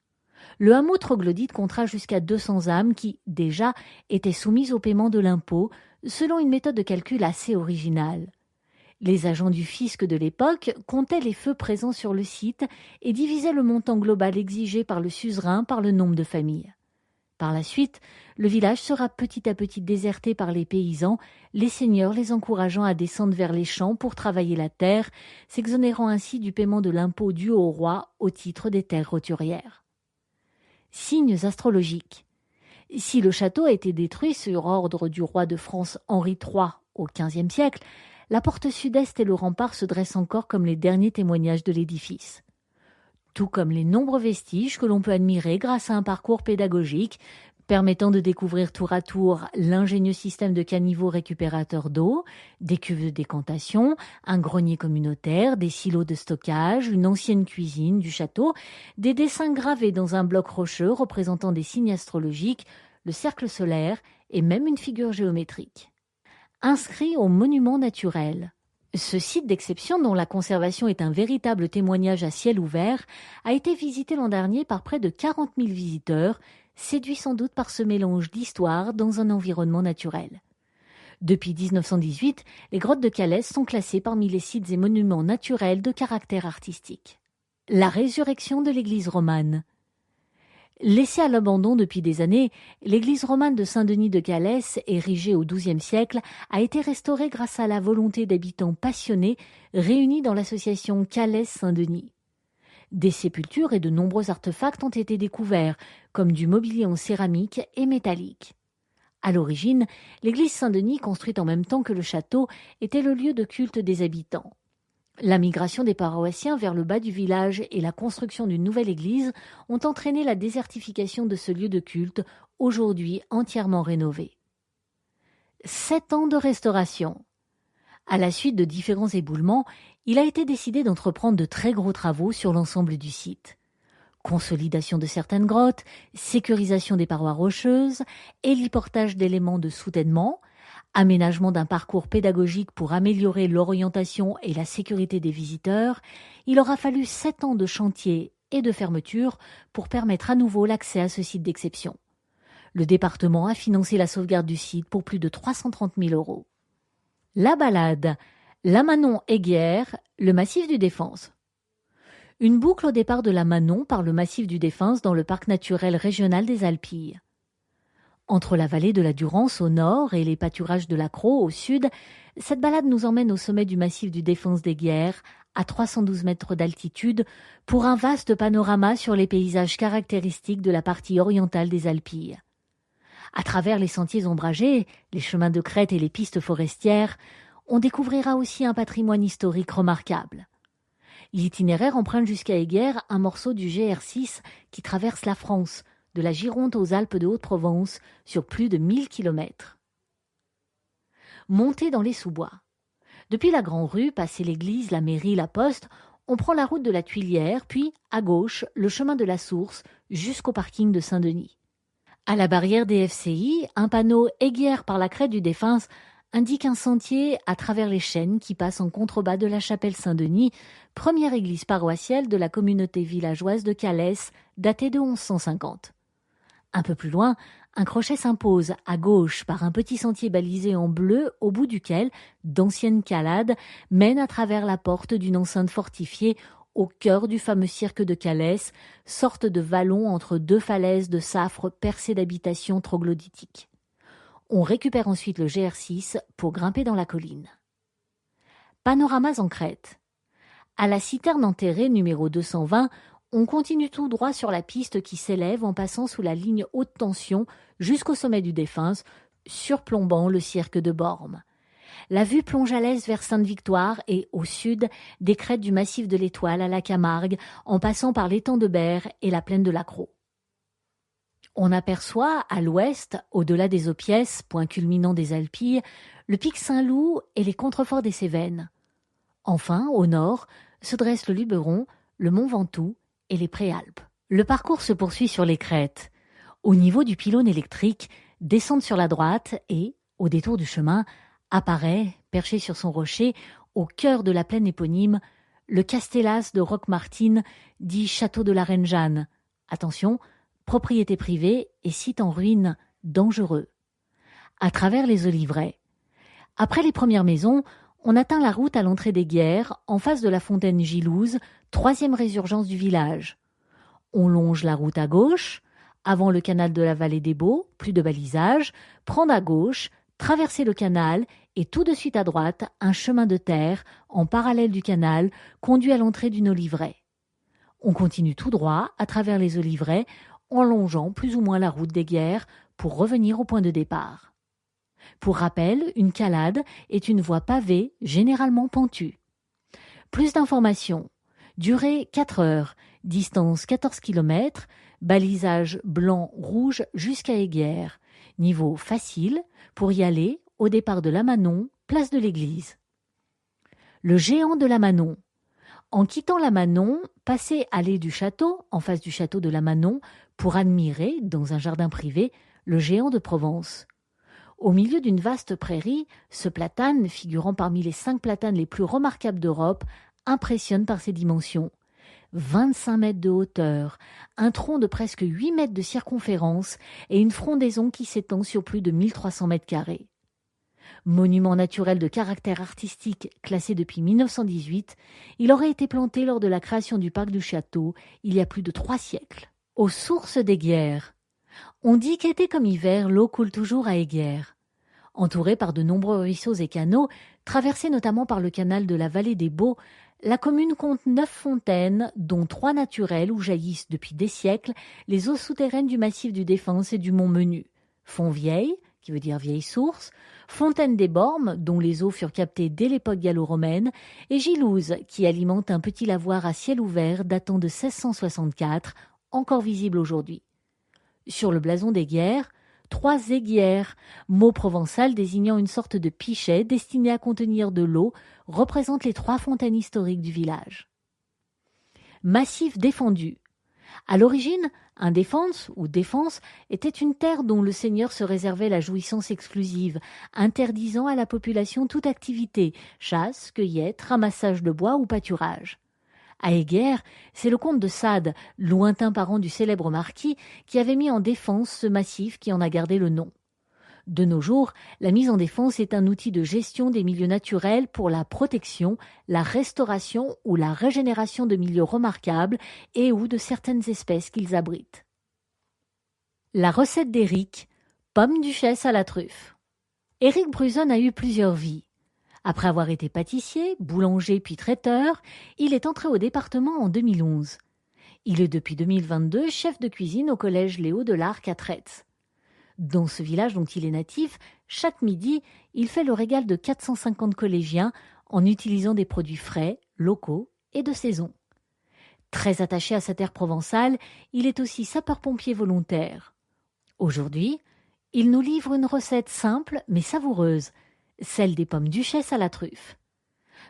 Le hameau troglodyte comptera jusqu'à 200 âmes qui, déjà, étaient soumises au paiement de l'impôt selon une méthode de calcul assez originale. Les agents du fisc de l'époque comptaient les feux présents sur le site et divisaient le montant global exigé par le suzerain par le nombre de familles. Par la suite, le village sera petit à petit déserté par les paysans, les seigneurs les encourageant à descendre vers les champs pour travailler la terre, s'exonérant ainsi du paiement de l'impôt dû au roi au titre des terres roturières. Signes astrologiques. Si le château a été détruit sur ordre du roi de France Henri III au XVe siècle, la porte sud-est et le rempart se dressent encore comme les derniers témoignages de l'édifice. tout comme les nombreux vestiges que l'on peut admirer grâce à un parcours pédagogique permettant de découvrir tour à tour l'ingénieux système de caniveaux récupérateurs d'eau, des cuves de décantation, un grenier communautaire, des silos de stockage, une ancienne cuisine du château, des dessins gravés dans un bloc rocheux représentant des signes astrologiques, le cercle solaire et même une figure géométrique. Inscrit au monument naturel. Ce site d'exception, dont la conservation est un véritable témoignage à ciel ouvert, a été visité l'an dernier par près de 40 000 visiteurs, séduits sans doute par ce mélange d'histoire dans un environnement naturel. Depuis 1918, les grottes de Calès sont classées parmi les sites et monuments naturels de caractère artistique. La résurrection de l'église romane. Laissée à l'abandon depuis des années, l'église romane de Saint-Denis de Calès, érigée au XIIe siècle, a été restaurée grâce à la volonté d'habitants passionnés réunis dans l'association Calès-Saint-Denis. Des sépultures et de nombreux artefacts ont été découverts, comme du mobilier en céramique et métallique. À l'origine, l'église Saint-Denis, construite en même temps que le château, était le lieu de culte des habitants. La migration des paroissiens vers le bas du village et la construction d'une nouvelle église ont entraîné la désertification de ce lieu de culte, aujourd'hui entièrement rénové. 7 ans de restauration. À la suite de différents éboulements, il a été décidé d'entreprendre de très gros travaux sur l'ensemble du site. Consolidation de certaines grottes, sécurisation des parois rocheuses, héliportage d'éléments de soutènement, aménagement d'un parcours pédagogique pour améliorer l'orientation et la sécurité des visiteurs, il aura fallu 7 ans de chantier et de fermeture pour permettre à nouveau l'accès à ce site d'exception. Le département a financé la sauvegarde du site pour plus de 330 000 €. La balade, la Manon-Aiguière, le massif du Défense. Une boucle au départ de la Manon par le massif du Défense dans le parc naturel régional des Alpilles. Entre la vallée de la Durance au nord et les pâturages de la Crau au sud, cette balade nous emmène au sommet du massif du Défense des Guiers, à 312 mètres d'altitude, pour un vaste panorama sur les paysages caractéristiques de la partie orientale des Alpilles. À travers les sentiers ombragés, les chemins de crête et les pistes forestières, on découvrira aussi un patrimoine historique remarquable. L'itinéraire emprunte jusqu'à Aiguières un morceau du GR6 qui traverse la France, de la Gironde aux Alpes de Haute-Provence, sur plus de 1000 kilomètres. Monter dans les sous-bois. Depuis la Grand Rue, passé l'église, la mairie, la poste, on prend la route de la Tuilière, puis, à gauche, le chemin de la Source, jusqu'au parking de Saint-Denis. À la barrière des FCI, un panneau « Aiguières par la crête du Défense » indique un sentier à travers les chênes qui passe en contrebas de la chapelle Saint-Denis, première église paroissiale de la communauté villageoise de Calès, datée de 1150. Un peu plus loin, un crochet s'impose à gauche par un petit sentier balisé en bleu au bout duquel d'anciennes calades mènent à travers la porte d'une enceinte fortifiée au cœur du fameux cirque de Calès, sorte de vallon entre deux falaises de Saffre percées d'habitations troglodytiques. On récupère ensuite le GR6 pour grimper dans la colline. Panoramas en crête. À la citerne enterrée numéro 220, on continue tout droit sur la piste qui s'élève en passant sous la ligne haute tension jusqu'au sommet du Défense, surplombant le cirque de Bormes. La vue plonge à l'est vers Sainte-Victoire et, au sud, des crêtes du massif de l'Étoile à la Camargue, en passant par l'étang de Berre et la plaine de la Crau. On aperçoit, à l'ouest, au-delà des Aupiès, point culminant des Alpilles, le pic Saint-Loup et les contreforts des Cévennes. Enfin, au nord, se dressent le Luberon, le Mont Ventoux et les Préalpes. Le parcours se poursuit sur les crêtes. Au niveau du pylône électrique, descente sur la droite et, au détour du chemin, apparaît, perché sur son rocher, au cœur de la plaine éponyme, le Castellas de Roquemartin, dit Château de la Reine Jeanne. Attention, propriété privée et site en ruine, dangereux. À travers les oliveraies. Après les premières maisons, on atteint la route à l'entrée des Guiers, en face de la fontaine Gilouze, troisième résurgence du village. On longe la route à gauche, avant le canal de la vallée des Baux, plus de balisage, prendre à gauche, traverser le canal et tout de suite à droite, un chemin de terre, en parallèle du canal, conduit à l'entrée d'une oliveraie. On continue tout droit, à travers les oliveraies, en longeant plus ou moins la route des Guiers pour revenir au point de départ. Pour rappel, une calade est une voie pavée, généralement pentue. Plus d'informations. Durée 4 heures, Distance 14 km, balisage blanc-rouge jusqu'à Eyguières. Niveau facile, pour y aller, au départ de Lamanon, place de l'église. Le géant de Lamanon. En quittant Lamanon, passez allée du château, en face du château de Lamanon, pour admirer, dans un jardin privé, le géant de Provence. Au milieu d'une vaste prairie, ce platane, figurant parmi les 5 platanes les plus remarquables d'Europe, impressionne par ses dimensions. 25 mètres de hauteur, un tronc de presque 8 mètres de circonférence et une frondaison qui s'étend sur plus de 1300 mètres carrés. Monument naturel de caractère artistique classé depuis 1918, il aurait été planté lors de la création du parc du château il y a plus de 3 siècles. Aux sources d'Eyguières. On dit qu'été comme hiver, l'eau coule toujours à Eyguières. Entourée par de nombreux ruisseaux et canaux, traversée notamment par le canal de la vallée des Baux, la commune compte 9 fontaines, dont 3 naturelles où jaillissent depuis des siècles les eaux souterraines du massif du Défense et du Mont Menu. Fontvieille, qui veut dire vieille source, Fontaine des Bormes, dont les eaux furent captées dès l'époque gallo-romaine, et Gilouze, qui alimente un petit lavoir à ciel ouvert datant de 1664, encore visible aujourd'hui. Sur le blason d'Eyguières, 3 aiguières, mot provençal désignant une sorte de pichet destiné à contenir de l'eau, représentent les 3 fontaines historiques du village. Massif défendu. À l'origine, un défense ou défense était une terre dont le seigneur se réservait la jouissance exclusive, interdisant à la population toute activité, chasse, cueillette, ramassage de bois ou pâturage. À Eyguières, c'est le comte de Sade, lointain parent du célèbre marquis, qui avait mis en défense ce massif qui en a gardé le nom. De nos jours, la mise en défense est un outil de gestion des milieux naturels pour la protection, la restauration ou la régénération de milieux remarquables et ou de certaines espèces qu'ils abritent. La recette d'Éric, pomme duchesse à la truffe. Éric Bruzon a eu plusieurs vies. Après avoir été pâtissier, boulanger puis traiteur, il est entré au département en 2011. Il est depuis 2022 chef de cuisine au collège Léo de l'Arc à Traits. Dans ce village dont il est natif, chaque midi, il fait le régal de 450 collégiens en utilisant des produits frais, locaux et de saison. Très attaché à sa terre provençale, il est aussi sapeur-pompier volontaire. Aujourd'hui, il nous livre une recette simple mais savoureuse, celle des pommes duchesse à la truffe.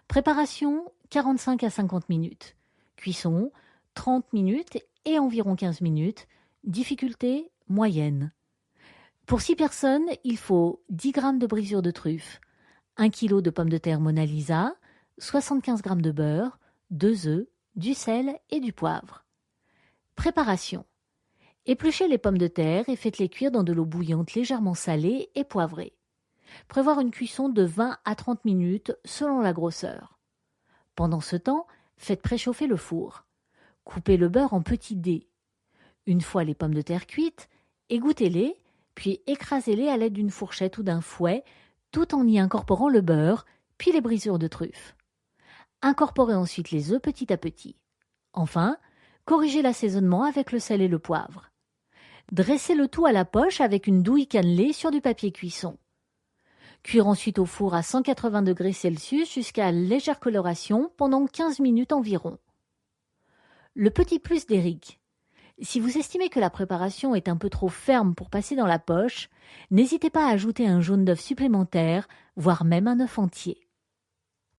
Préparation 45 à 50 minutes. Cuisson 30 minutes et environ 15 minutes. Difficulté moyenne. Pour 6 personnes, il faut 10 g de brisure de truffe, 1 kg de pommes de terre Mona Lisa, 75 g de beurre, 2 œufs, du sel et du poivre. Préparation. Épluchez les pommes de terre et faites-les cuire dans de l'eau bouillante légèrement salée et poivrée. Prévoir une cuisson de 20 à 30 minutes selon la grosseur. Pendant ce temps, faites préchauffer le four. Coupez le beurre en petits dés. Une fois les pommes de terre cuites, égouttez-les, puis écrasez-les à l'aide d'une fourchette ou d'un fouet, tout en y incorporant le beurre, puis les brisures de truffe. Incorporez ensuite les œufs petit à petit. Enfin, corrigez l'assaisonnement avec le sel et le poivre. Dressez le tout à la poche avec une douille cannelée sur du papier cuisson. Cuire ensuite au four à 180 degrés Celsius jusqu'à légère coloration pendant 15 minutes environ. Le petit plus d'Éric. Si vous estimez que la préparation est un peu trop ferme pour passer dans la poche, n'hésitez pas à ajouter un jaune d'œuf supplémentaire, voire même un œuf entier.